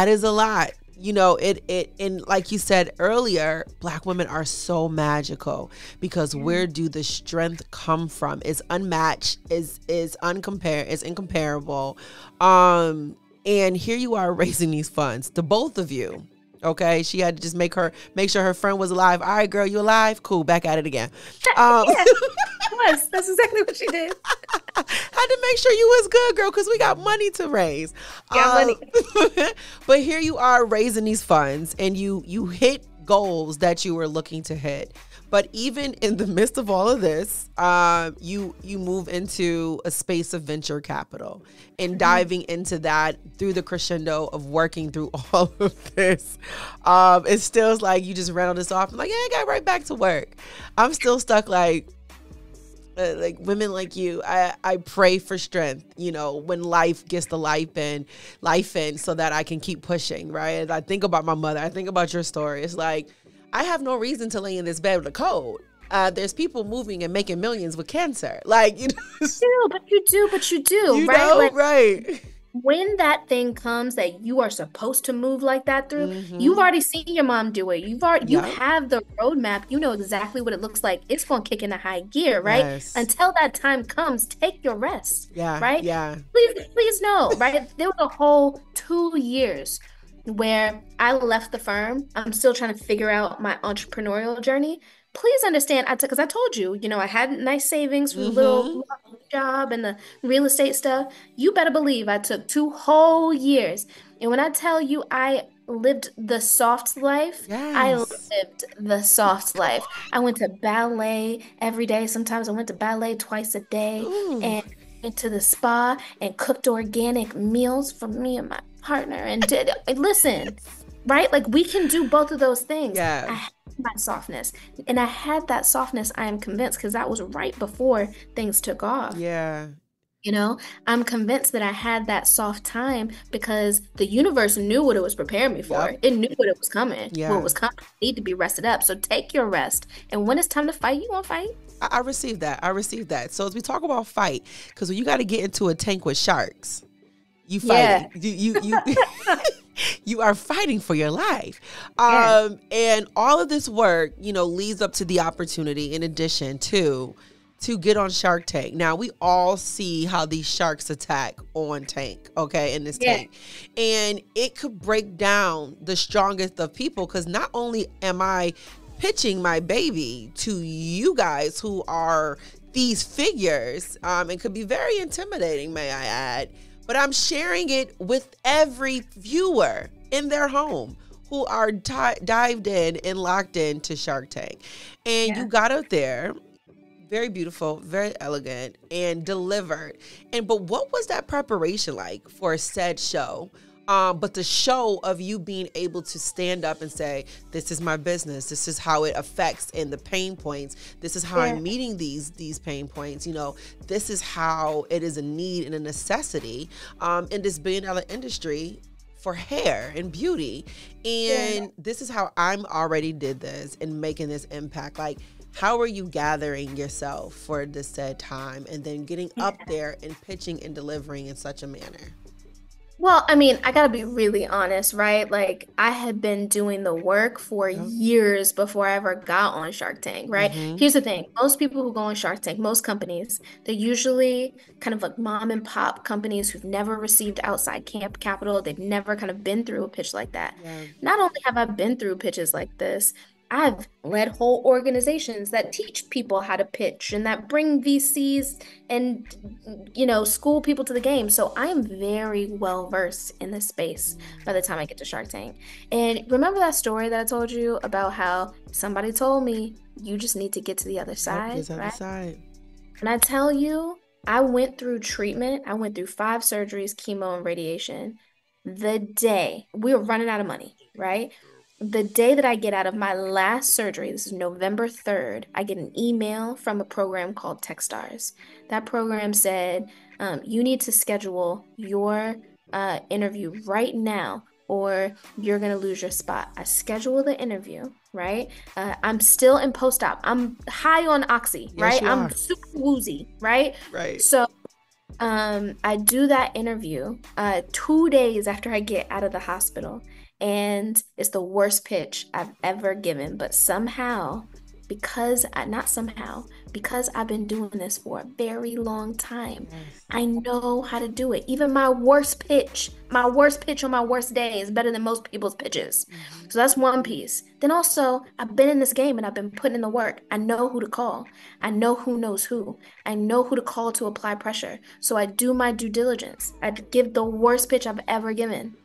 is a lot. And like you said earlier, Black women are so magical because where do the strength come from? It's unmatched, is uncompared, it's incomparable. And here you are raising these funds, the both of you. Okay, she had to just make sure her friend was alive. All right, girl, you alive? Cool, back at it again. Yes, that's exactly what she did. Had to make sure you was good, girl, because we got money to raise. Money. But here you are raising these funds, and you hit goals that you were looking to hit. But even in the midst of all of this, you move into a space of venture capital and diving into that through the crescendo of working through all of this. It still like you just rattled this off. I'm like, yeah, I got right back to work. I'm still stuck like women like you. I pray for strength, when life gets the life in, so that I can keep pushing, right? And I think about my mother. I think about your story. It's like, I have no reason to lay in this bed with a cold. There's people moving and making millions with cancer. Like, But you do, right? Like, right. When that thing comes that you are supposed to move like that through, you've already seen your mom do it. You have the roadmap. You know exactly what it looks like. It's going to kick into high gear, right? Yes. Until that time comes, take your rest. Yeah. Right? Yeah. Please no, right? There was a whole 2 years where I left the firm. I'm still trying to figure out my entrepreneurial journey. Please understand, because I told you, I had nice savings from the little job and the real estate stuff. You better believe I took 2 whole years. And when I tell you I lived the soft life, I lived the soft life. I went to ballet every day. Sometimes I went to ballet twice a day. And went to the spa and cooked organic meals for me and my partner and listen, right? Like, we can do both of those things. Yeah. I had my softness, and I had that softness, I am convinced, because that was right before things took off. Yeah. I'm convinced that I had that soft time because the universe knew what it was preparing me for. Yep. It knew what it was coming. Yeah. What was coming. I need to be rested up. So take your rest. And when it's time to fight, you gonna fight. I received that. So as we talk about fight, because when you got to get into a tank with sharks, you fight. You you are fighting for your life. And all of this work, leads up to the opportunity, in addition to get on Shark Tank. Now, we all see how these sharks attack on tank, in this tank. And it could break down the strongest of people, because not only am I pitching my baby to you guys who are these figures, it could be very intimidating, may I add, but I'm sharing it with every viewer in their home who are dived in and locked into Shark Tank. And you got out there, very beautiful, very elegant, and delivered. But what was that preparation like for said show? But the show of you being able to stand up and say, this is my business. This is how it affects and the pain points. This is how I'm meeting these pain points. This is how it is a need and a necessity in this billion-dollar industry for hair and beauty. And this is how I'm already did this and making this impact. Like, how are you gathering yourself for this said time and then getting up there and pitching and delivering in such a manner? Well, I mean, I gotta be really honest, right? Like, I had been doing the work for years before I ever got on Shark Tank, right? Here's the thing. Most people who go on Shark Tank, most companies, they're usually kind of like mom and pop companies who've never received outside camp capital. They've never kind of been through a pitch like that. Not only have I been through pitches like this, I've led whole organizations that teach people how to pitch and that bring VCs and, school people to the game. So I am very well versed in this space by the time I get to Shark Tank. And remember that story that I told you about how somebody told me, you just need to get to the other side, right? And I tell you, I went through treatment. I went through 5 surgeries, chemo, and radiation. The day we were running out of money, right? The day that I get out of my last surgery, this is November 3rd, I get an email from a program called Techstars. That program said, you need to schedule your interview right now or you're going to lose your spot. I schedule the interview, right? I'm still in post-op. I'm high on oxy, right? I'm super woozy, right? Right. So I do that interview 2 days after I get out of the hospital. And it's the worst pitch I've ever given. But somehow, because I've been doing this for a very long time. Yes. I know how to do it. Even my worst pitch on my worst day is better than most people's pitches. Mm-hmm. So that's one piece. Then also, I've been in this game and I've been putting in the work. I know who to call. I know who knows who. I know who to call to apply pressure. So I do my due diligence. I give the worst pitch I've ever given.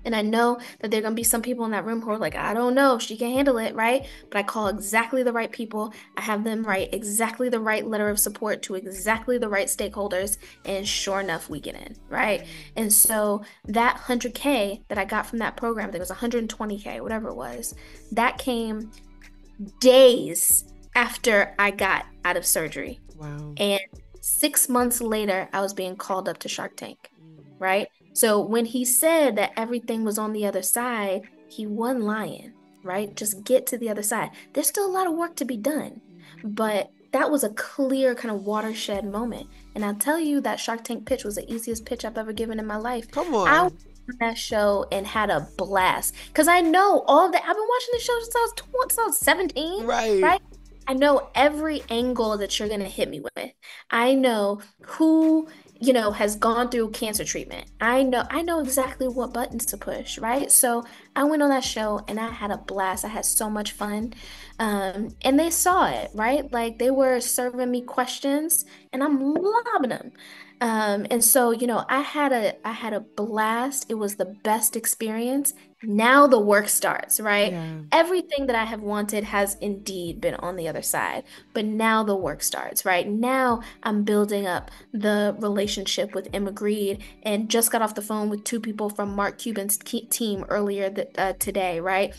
And I know that there are going to be some people in that room who are like, I don't know if she can handle it, right? But I call exactly the right people. I have them write exactly the right letter of support to exactly the right stakeholders. And sure enough, we get in, right? And so that 100K that I got from that program, I think it was 120K, whatever it was, that came days after I got out of surgery. Wow. And 6 months later, I was being called up to Shark Tank, right? So when he said that everything was on the other side, he wasn't lying, right? Just get to the other side. There's still a lot of work to be done, but that was a clear kind of watershed moment. And I'll tell you that Shark Tank pitch was the easiest pitch I've ever given in my life. Come I on. was on that show and had a blast because I know all of that. I've been watching the show since I was 17, Right. right? I know every angle that you're going to hit me with. I know who, has gone through cancer treatment. I know exactly what buttons to push, right? So I went on that show and I had a blast. I had so much fun. And they saw it, right? Like they were serving me questions and I'm lobbing them. And so, I had a blast. It was the best experience. Now the work starts, right? Yeah. Everything that I have wanted has indeed been on the other side, but now the work starts, right? Now I'm building up the relationship with Grede and just got off the phone with two people from Mark Cuban's team earlier today, right?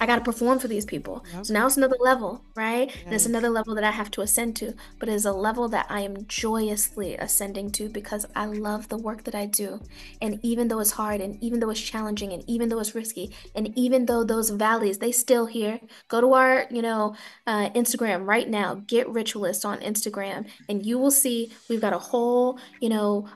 I got to perform for these people. Yep. So now it's another level, right? Yes. And it's another level that I have to ascend to, but it's a level that I am joyously ascending to because I love the work that I do. And even though it's hard, and even though it's challenging, and even though it's risky, and even though those valleys, they still here. Go to our, Instagram right now, Get Ritualist on Instagram, and you will see we've got a whole,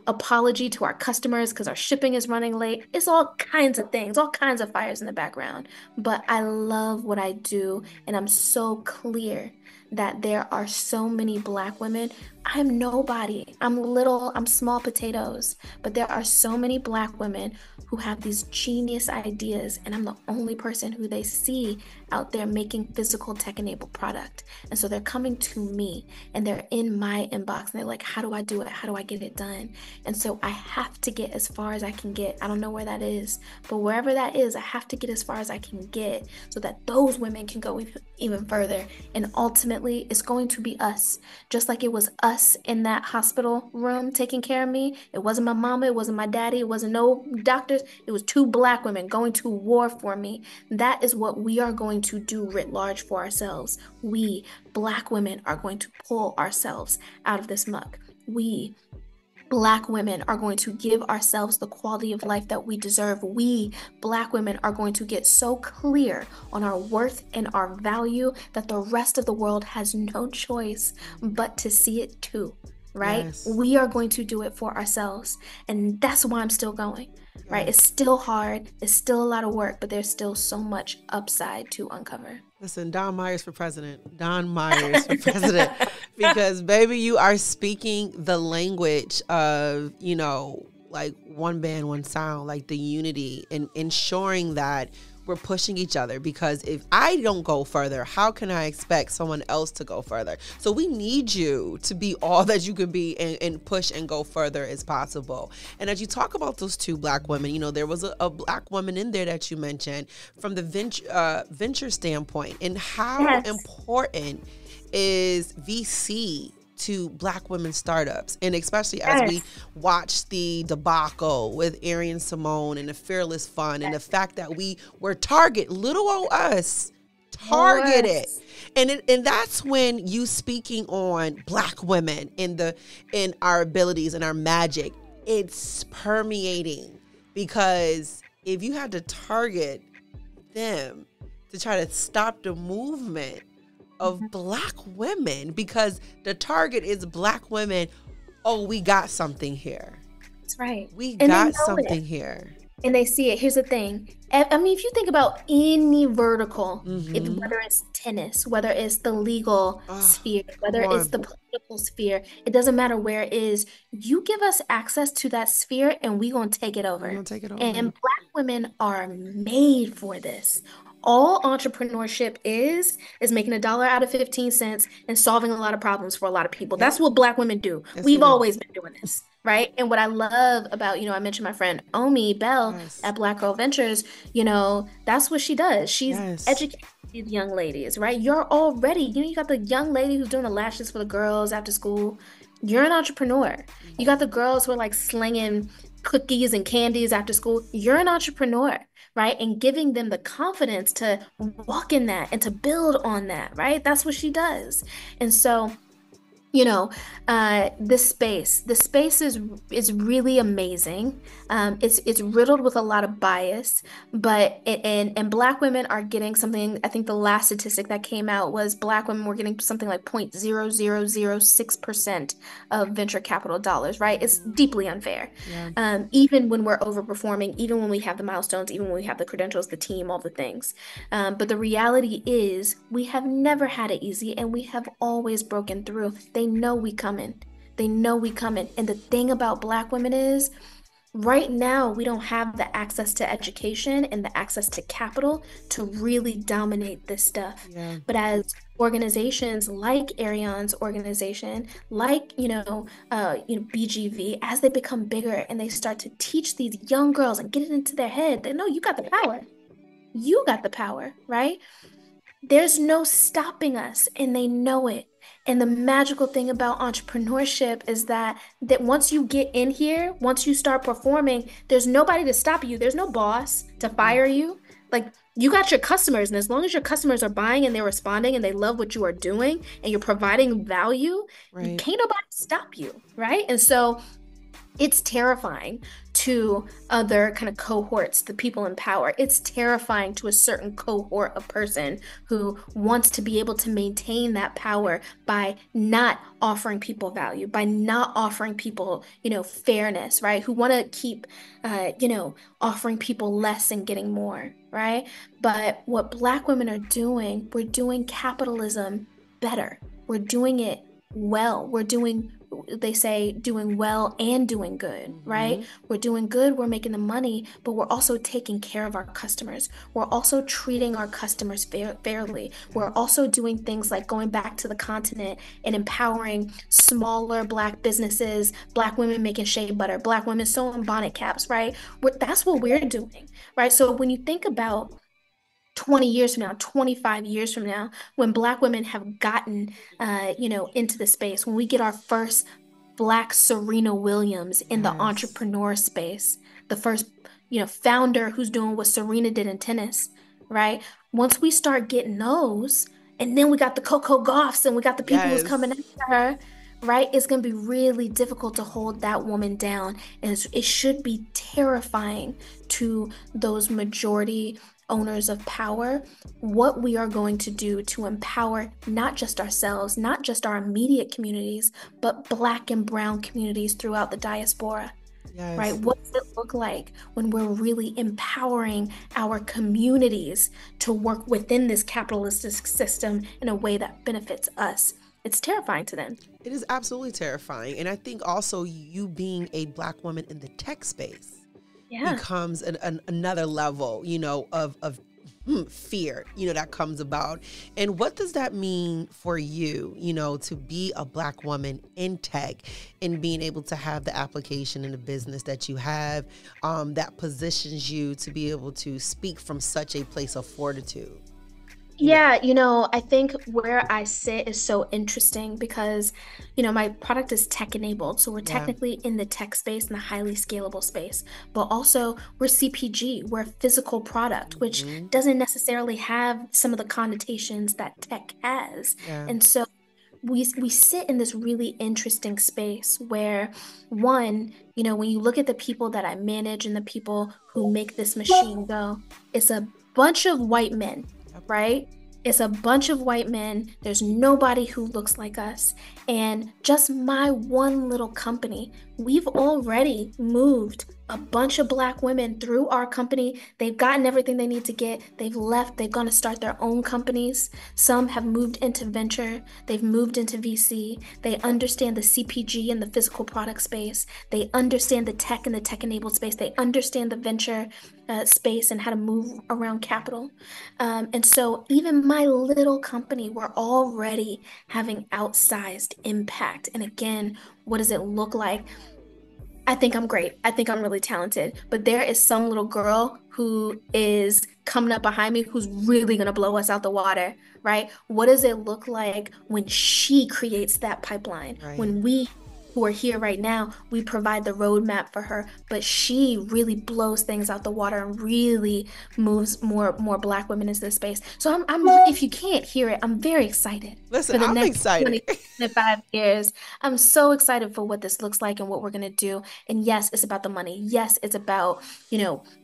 apology to our customers because our shipping is running late. It's all kinds of things, all kinds of fires in the background. But I love what I do, and I'm so clear that there are so many Black women. I'm nobody. I'm little, I'm small potatoes, but there are so many Black women who have these genius ideas, and I'm the only person who they see out there making physical tech-enabled product. And so they're coming to me and they're in my inbox and they're like, how do I do it? How do I get it done? And so I have to get as far as I can get. I don't know where that is, but wherever that is, I have to get as far as I can get so that those women can go even further. And ultimately, it's going to be us, just like it was us in that hospital room taking care of me. It wasn't my mama, it wasn't my daddy, it wasn't no doctors. It was two Black women going to war for me. That is what we are going to do writ large for ourselves. We, Black women, are going to pull ourselves out of this muck. We, Black women, are going to give ourselves the quality of life that we deserve. We, Black women, are going to get so clear on our worth and our value that the rest of the world has no choice but to see it too, right? Yes. We are going to do it for ourselves. And that's why I'm still going, right? It's still hard. It's still a lot of work, but there's still so much upside to uncover. Listen, Don Myers for president. Don Myers for president. Because, baby, you are speaking the language of, like one band, one sound, like the unity and ensuring that we're pushing each other. Because if I don't go further, how can I expect someone else to go further? So we need you to be all that you can be and push and go further as possible. And as you talk about those two Black women, there was a Black woman in there that you mentioned from the venture standpoint, and how important is VC to Black women startups, and especially as we watch the debacle with Arian Simone and the Fearless Fund, and the fact that we were little old us targeted, and that's when you speaking on Black women in our abilities and our magic, it's permeating, because if you had to target them to try to stop the movement of Black women, because the target is Black women. Oh, we got something here. That's right. We And got something here. and they see it. Here's the thing. I mean, if you think about any vertical, Mm-hmm. whether it's tennis, whether it's the legal Oh, sphere, come whether it's on. the political sphere, it doesn't matter where it is. You give us access to that sphere and we gonna take it We're over. gonna take it over. And Black women are made for this. All entrepreneurship is making a dollar out of 15 cents and solving a lot of problems for a lot of people. Yep. That's what Black women do. Yes, we We've do. always been doing this, right? And what I love about, I mentioned my friend Omi Bell Yes. at Black Girl Ventures, that's what she does. She's Yes. educating these young ladies, right? You're already, you got the young lady who's doing the lashes for the girls after school. You're an entrepreneur. You got the girls who are like slinging cookies and candies after school. You're an entrepreneur, right? And giving them the confidence to walk in that and to build on that, right? That's what she does. And so, you know, this space is really amazing. It's riddled with a lot of bias, but and Black women are getting something. I think the last statistic that came out was Black women were getting something like 0.0006% of venture capital dollars. Right? It's deeply unfair. Yeah. Even when we're overperforming, even when we have the milestones, even when we have the credentials, the team, all the things. But the reality is, we have never had it easy, and we have always broken through. They know we coming. They know we coming. And the thing about Black women is, right now, we don't have the access to education and the access to capital to really dominate this stuff. Yeah. But as organizations like Arion's organization, like BGV, as they become bigger and they start to teach these young girls and get it into their head, they know you got the power. You got the power, right? There's no stopping us, and they know it. And the magical thing about entrepreneurship is that once you get in here, once you start performing, there's nobody to stop you. There's no boss to fire you. Like, you got your customers, and as long as your customers are buying and they're responding and they love what you are doing and you're providing value, Right. can't nobody stop you, right? And so it's terrifying to other kind of cohorts, the people in power. It's terrifying to a certain cohort of person who wants to be able to maintain that power by not offering people value, by not offering people, fairness, right? Who want to keep, offering people less and getting more, right? But what Black women are doing, we're doing capitalism better. We're doing it well. They say doing well and doing good, right? Mm-hmm. We're doing good, we're making the money, but we're also taking care of our customers. We're also treating our customers fairly. We're also doing things like going back to the continent and empowering smaller Black businesses, Black women making shea butter, Black women sewing bonnet caps, right? That's what we're doing, right? So when you think about 20 years from now, 25 years from now, when Black women have gotten, into the space, when we get our first Black Serena Williams in the Yes. entrepreneur space, the first, founder who's doing what Serena did in tennis, right? Once we start getting those, and then we got the Coco Gauffs and we got the people who's coming Yes. after her, right? It's going to be really difficult to hold that woman down. And it should be terrifying to those majority owners of power, what we are going to do to empower not just ourselves, not just our immediate communities, but Black and Brown communities throughout the diaspora, right? Yes. What does it look like when we're really empowering our communities to work within this capitalistic system in a way that benefits us? It's terrifying to them. It is absolutely terrifying. And I think also you being a Black woman in the tech space Yeah. becomes another level, of fear, that comes about. And what does that mean for you, to be a Black woman in tech and being able to have the application in the business that you have, that positions you to be able to speak from such a place of fortitude? Yeah, I think where I sit is so interesting because, my product is tech enabled. So we're Yeah. technically in the tech space and the highly scalable space, but also we're CPG, we're a physical product, which Hmm. doesn't necessarily have some of the connotations that tech has. Yeah. And so we sit in this really interesting space where one, when you look at the people that I manage and the people who make this machine go, it's a bunch of white men, Yep. right? It's a bunch of white men. There's nobody who looks like us. And just my one little company, we've already moved a bunch of Black women through our company. They've gotten everything they need to get. They've left. They've gone to start their own companies. Some have moved into venture. They've moved into VC. They understand the CPG and the physical product space. They understand the tech and the tech-enabled space. They understand the venture space and how to move around capital. And so even my little company, we're already having outsized impact. And again, what does it look like? I think I'm great. I think I'm really talented. But there is some little girl who is coming up behind me who's really going to blow us out the water, right? What does it look like when she creates that pipeline? Right. When we who are here right now, we provide the roadmap for her, but she really blows things out the water and really moves more Black women into this space. So I'm if you can't hear it, I'm very excited. Listen, for the I'm next excited. 25 years. I'm so excited for what this looks like and what we're going to do. And yes, it's about the money. Yes, it's about,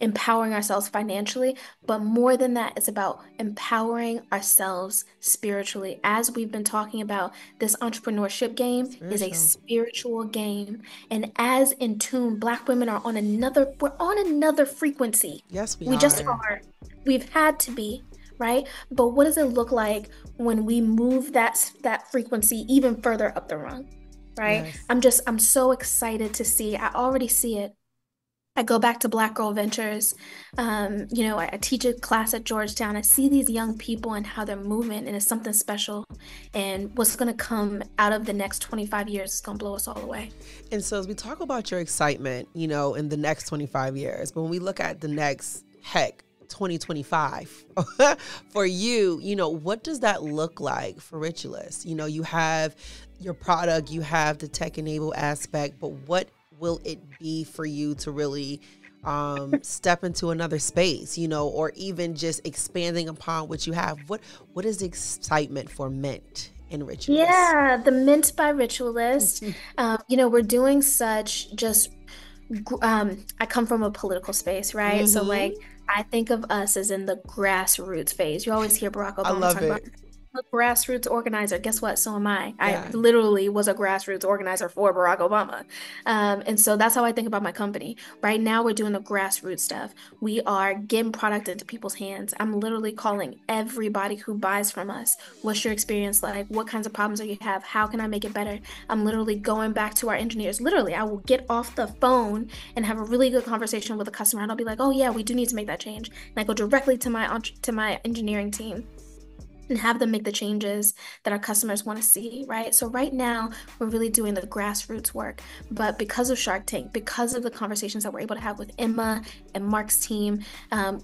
empowering ourselves financially, but more than that, it's about empowering ourselves spiritually. As we've been talking about, this entrepreneurship game is a spiritual game. And as in tune, Black women are we're on another frequency. Yes, we We are. just are. We've had to be. Right? But what does it look like when we move that frequency even further up the rung? Right? Yes. I'm so excited to see. I already see it. I go back to Black Girl Ventures. I teach a class at Georgetown. I see these young people and how they're moving, and it's something special. And what's going to come out of the next 25 years is going to blow us all away. And so as we talk about your excitement, in the next 25 years, but when we look at the next, 2025 for you, what does that look like for Ritualist? You have your product, you have the tech-enabled aspect, but what will it be for you to really step into another space, or even just expanding upon what you have? What is the excitement for Mint and Ritualist? Yeah, the Mint by Ritualist. We're doing such just I come from a political space, right? So like I think of us as in the grassroots phase. You always hear Barack Obama talk about a grassroots organizer. Guess what? So am I. Yeah. I literally was a grassroots organizer for Barack Obama. And so that's how I think about my company. Right now, we're doing the grassroots stuff. We are getting product into people's hands. I'm literally calling everybody who buys from us. What's your experience like? What kinds of problems do you have? How can I make it better? I'm literally going back to our engineers. Literally, I will get off the phone and have a really good conversation with a customer. And I'll be like, oh yeah, we do need to make that change. And I go directly to my engineering team and have them make the changes that our customers want to see, right? So right now, we're really doing the grassroots work. But because of Shark Tank, because of the conversations that we're able to have with Emma and Mark's team,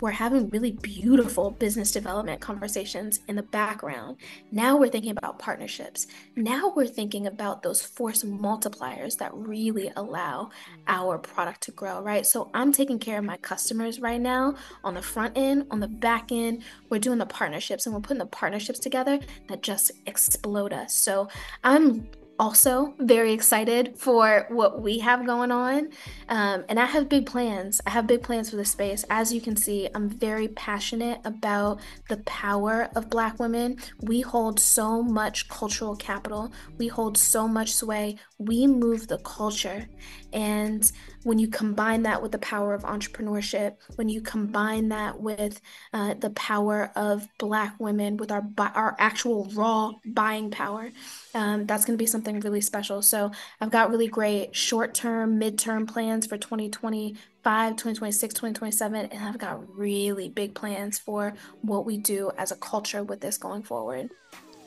we're having really beautiful business development conversations in the background. Now we're thinking about partnerships. Now we're thinking about those force multipliers that really allow our product to grow, right? So I'm taking care of my customers right now on the front end, on the back end. We're doing the partnerships, and we're putting the partnerships together that just explode us. So I'm also very excited for what we have going on. And I have big plans. I have big plans for this space. As you can see, I'm very passionate about the power of Black women. We hold so much cultural capital. We hold so much sway. We move the culture. And when you combine that with the power of entrepreneurship, when you combine that with the power of Black women, with our actual raw buying power, that's going to be something really special. So I've got really great short-term, mid-term plans for 2025, 2026, 2027, and I've got really big plans for what we do as a culture with this going forward.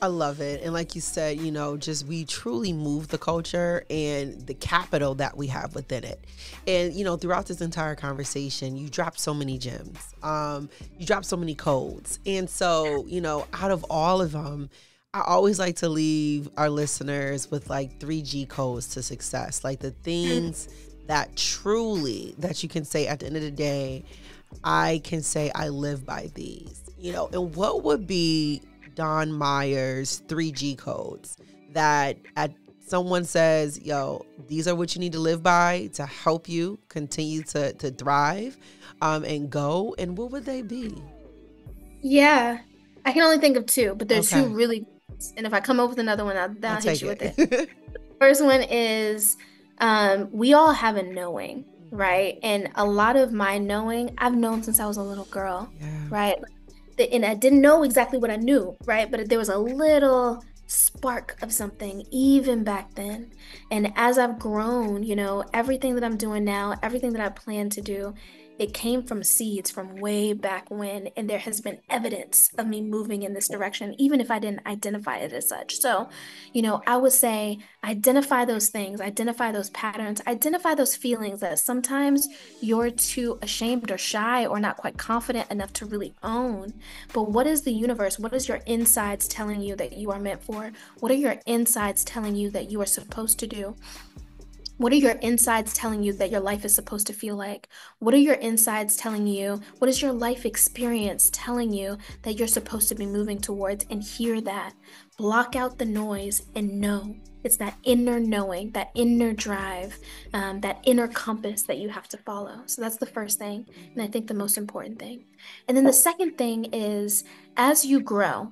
I love it. And like you said, just we truly move the culture and the capital that we have within it. And, throughout this entire conversation, you dropped so many gems. You dropped so many codes. And so, out of all of them, I always like to leave our listeners with like 3 G codes to success, like the things that you can say at the end of the day, I can say I live by these, and what would be Don Meyer's 3 G codes that someone says, these are what you need to live by to help you continue to thrive and go, and what would they be? Yeah, I can only think of 2, but there's 2 really And if I come up with another one, I'll hit you with it. First one is we all have a knowing, right? And a lot of my knowing, I've known since I was a little girl, right? And I didn't know exactly what I knew, right? But there was a little spark of something even back then. And as I've grown, you know, everything that I'm doing now, everything that I plan to do, it came from seeds from way back when, and there has been evidence of me moving in this direction, even if I didn't identify it as such. So, you know, I would say identify those things, identify those patterns, identify those feelings that sometimes you're too ashamed or shy or not quite confident enough to really own. But what is the universe? What is your insides telling you that you are meant for? What are your insides telling you that you are supposed to do? What are your insides telling you that your life is supposed to feel like? What are your insides telling you? What is your life experience telling you that you're supposed to be moving towards? And hear that. Block out the noise and know. It's that inner knowing, that inner drive, that inner compass that you have to follow. So that's the first thing, and I think the most important thing. And then the second thing is, as you grow,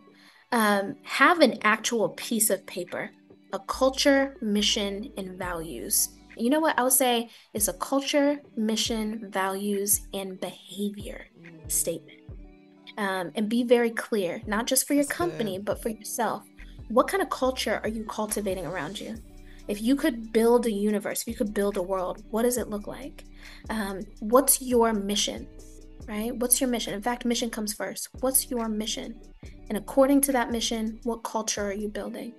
have an actual piece of paper, a culture, mission, and values. You know what I would say is a culture, mission, values, and behavior statement. And be very clear, not just for your company, but for yourself. What kind of culture are you cultivating around you? If you could build a universe, if you could build a world, what does it look like? What's your mission, right? What's your mission? In fact, mission comes first. What's your mission? And according to that mission, what culture are you building?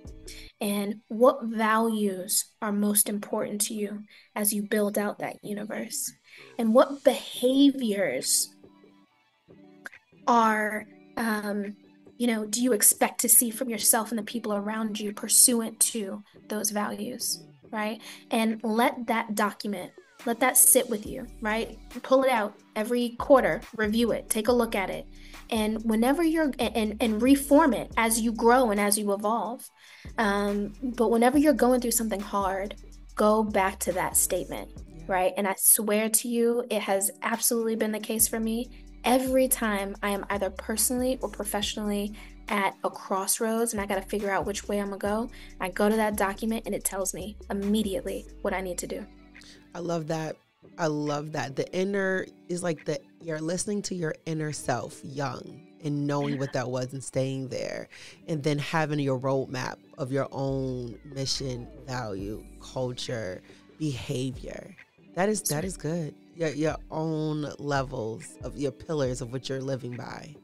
And what values are most important to you as you build out that universe? And what behaviors are, do you expect to see from yourself and the people around you pursuant to those values, right? And let that document, let that sit with you, right? Pull it out every quarter, review it, take a look at it. And whenever and reform it as you grow and as you evolve. But whenever you're going through something hard, go back to that statement, right? And I swear to you, it has absolutely been the case for me. Every time I am either personally or professionally at a crossroads and I got to figure out which way I'm gonna go, I go to that document and it tells me immediately what I need to do. I love that. I love that. The inner is like you're listening to your inner self young and knowing what that was and staying there, and then having your roadmap of your own mission, value, culture, behavior. That is good. Your own levels of your pillars of what you're living by.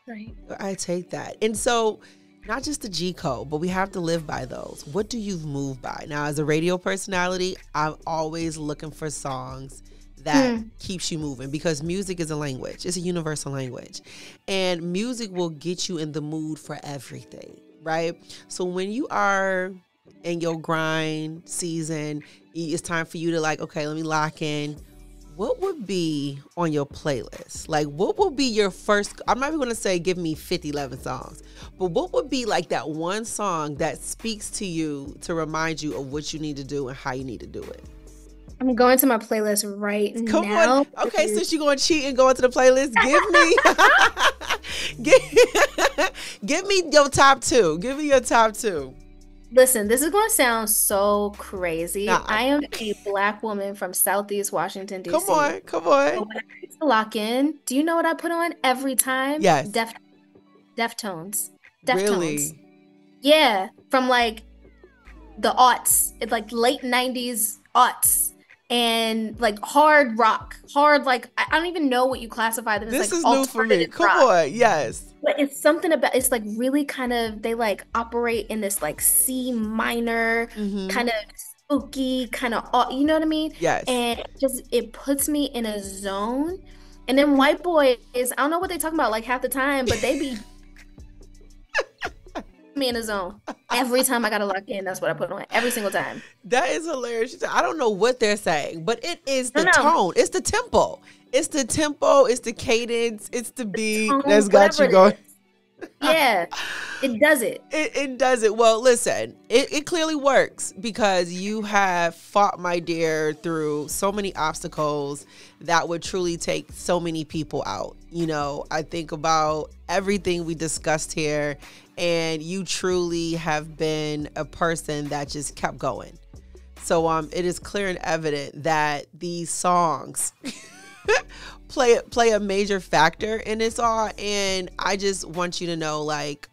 Right. I take that. And so not just the G code, but we have to live by those. What do you move by? Now, as a radio personality, I'm always looking for songs that keeps you moving, because music is a language. It's a universal language. And music will get you in the mood for everything, right? So when you are in your grind season, it's time for you to okay, let me lock in. What would be on your playlist? Like, what would be your first, I'm not even going to say give me 11 songs, but what would be that one song that speaks to you to remind you of what you need to do and how you need to do it? I'm going to my playlist right now. Come on. Okay, since you're going to cheat and go into the playlist, give me your top two. Give me your top two. Listen, this is going to sound so crazy. I am a Black woman from Southeast Washington, D.C. Come on. So when I need to lock in, do you know what I put on every time? Yes. Deftones. Really? Yeah, from the aughts, late 90s aughts. And hard rock, I don't even know what you classify them as. This is new for me. Come on, yes. But it's something about, it's really kind of, they operate in this C minor, kind of spooky, kind of, you know what I mean? Yes. And it puts me in a zone. And then white boys, I don't know what they talking about half the time, but they be me in a zone. Every time I gotta lock in, that's what I put on every single time. That is hilarious. I don't know what they're saying, but it is the tone. It's the tempo. It's the tempo. It's the cadence. It's the beat that's got you going. Yeah, it does it. It does it. Well, listen, it clearly works because you have fought, my dear, through so many obstacles that would truly take so many people out. You know, I think about everything we discussed here, and you truly have been a person that just kept going. So it is clear and evident that these songs play a major factor in this all. And I just want you to know, like,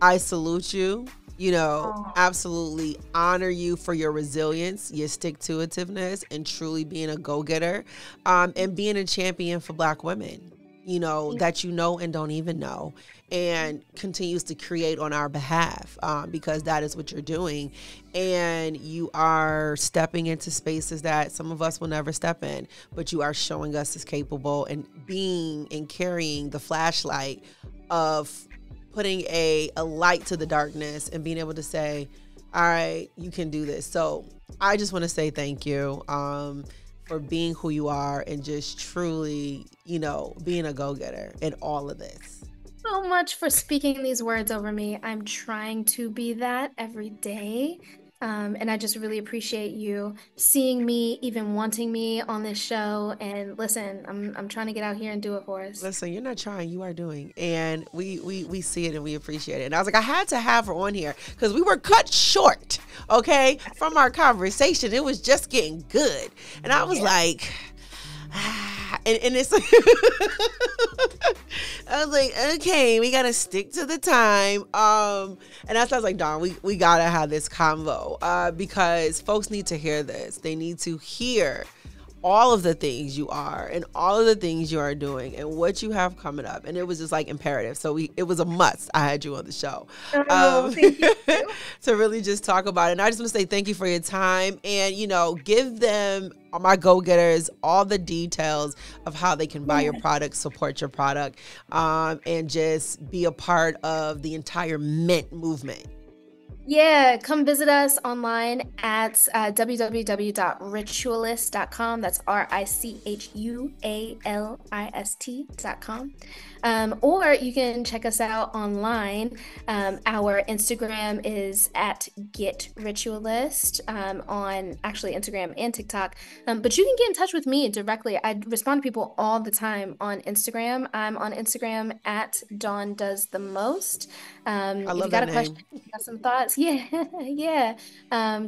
I salute you, you know, absolutely honor you for your resilience, your stick-to-itiveness, and truly being a go-getter, and being a champion for Black women, you know, that you know and don't even know, and continues to create on our behalf, because that is what you're doing. And you are stepping into spaces that some of us will never step in, but you are showing us as capable and being and carrying the flashlight of putting a light to the darkness and being able to say, all right, you can do this. So I just want to say thank you for being who you are and just truly, you know, being a go-getter in all of this. So much for speaking these words over me. I'm trying to be that every day. And I just really appreciate you seeing me, even wanting me on this show. And listen, I'm trying to get out here and do it for us. Listen, you're not trying, you are doing. And we see it and we appreciate it. And I was like, I had to have her on here because we were cut short, okay, from our conversation. It was just getting good. And I was like, and it's I was like, okay, we gotta stick to the time. And that's why I was like, Dawn, we gotta have this convo because folks need to hear this. They need to hear all of the things you are and all of the things you are doing and what you have coming up. And it was just like imperative. So it was a must. I had you on the show Thank you. to really just talk about it. And I just want to say thank you for your time and, you know, give them, my go-getters, all the details of how they can buy your product, support your product, and just be a part of the entire Mint movement. Yeah, come visit us online at www.ritualist.com. That's RICHUALIST.com. Or you can check us out online. Our Instagram is at GetRitualist on actually Instagram and TikTok. But you can get in touch with me directly. I respond to people all the time on Instagram. I'm on Instagram at Dawn Does the Most. I love if you got that a question, name. you got some thoughts, yeah.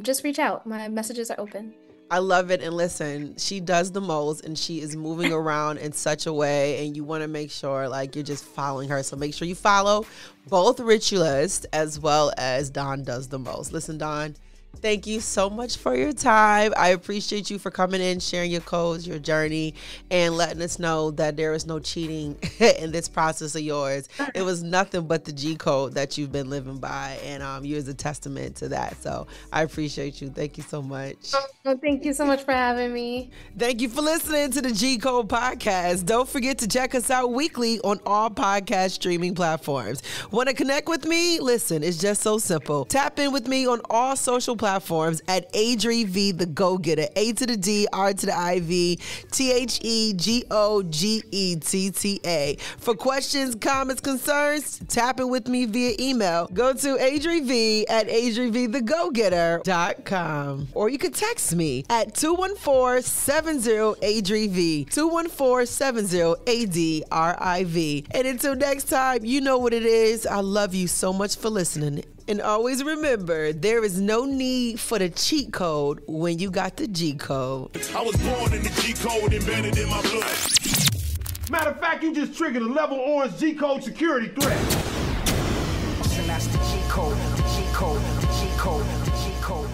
Just reach out. My messages are open. I love it. And listen, she does the most and she is moving around in such a way, and you want to make sure like you're just following her. So make sure you follow both Ritualist as well as Dawn Does the Most. Listen, Dawn, thank you so much for your time. I appreciate you for coming in, sharing your codes, your journey, and letting us know that there is no cheating in this process of yours. It was nothing but the G code that you've been living by, and you're a testament to that. So I appreciate you. Thank you so much. Oh, thank you so much for having me. Thank you for listening to the G Code Podcast. Don't forget to check us out weekly on all podcast streaming platforms. Want to connect with me? Listen, it's just so simple. Tap in with me on all social platforms at ADRI.V the Go-Getter. A to the D, R to the I-V, THEGOGETTA. For questions, comments, concerns, tap in with me via email. Go to ADRI.V at ADRI.VTheGoGetter.com. Or you can text me at 214-70-ADRI-V, 214-70-ADRI-V. And until next time, you know what it is. I love you so much for listening. And always remember, there is no need for the cheat code when you got the G code. I was born in the G code embedded in my blood. Matter of fact, you just triggered a level orange G code security threat. And that's the G code, the G code, the G code, the G code.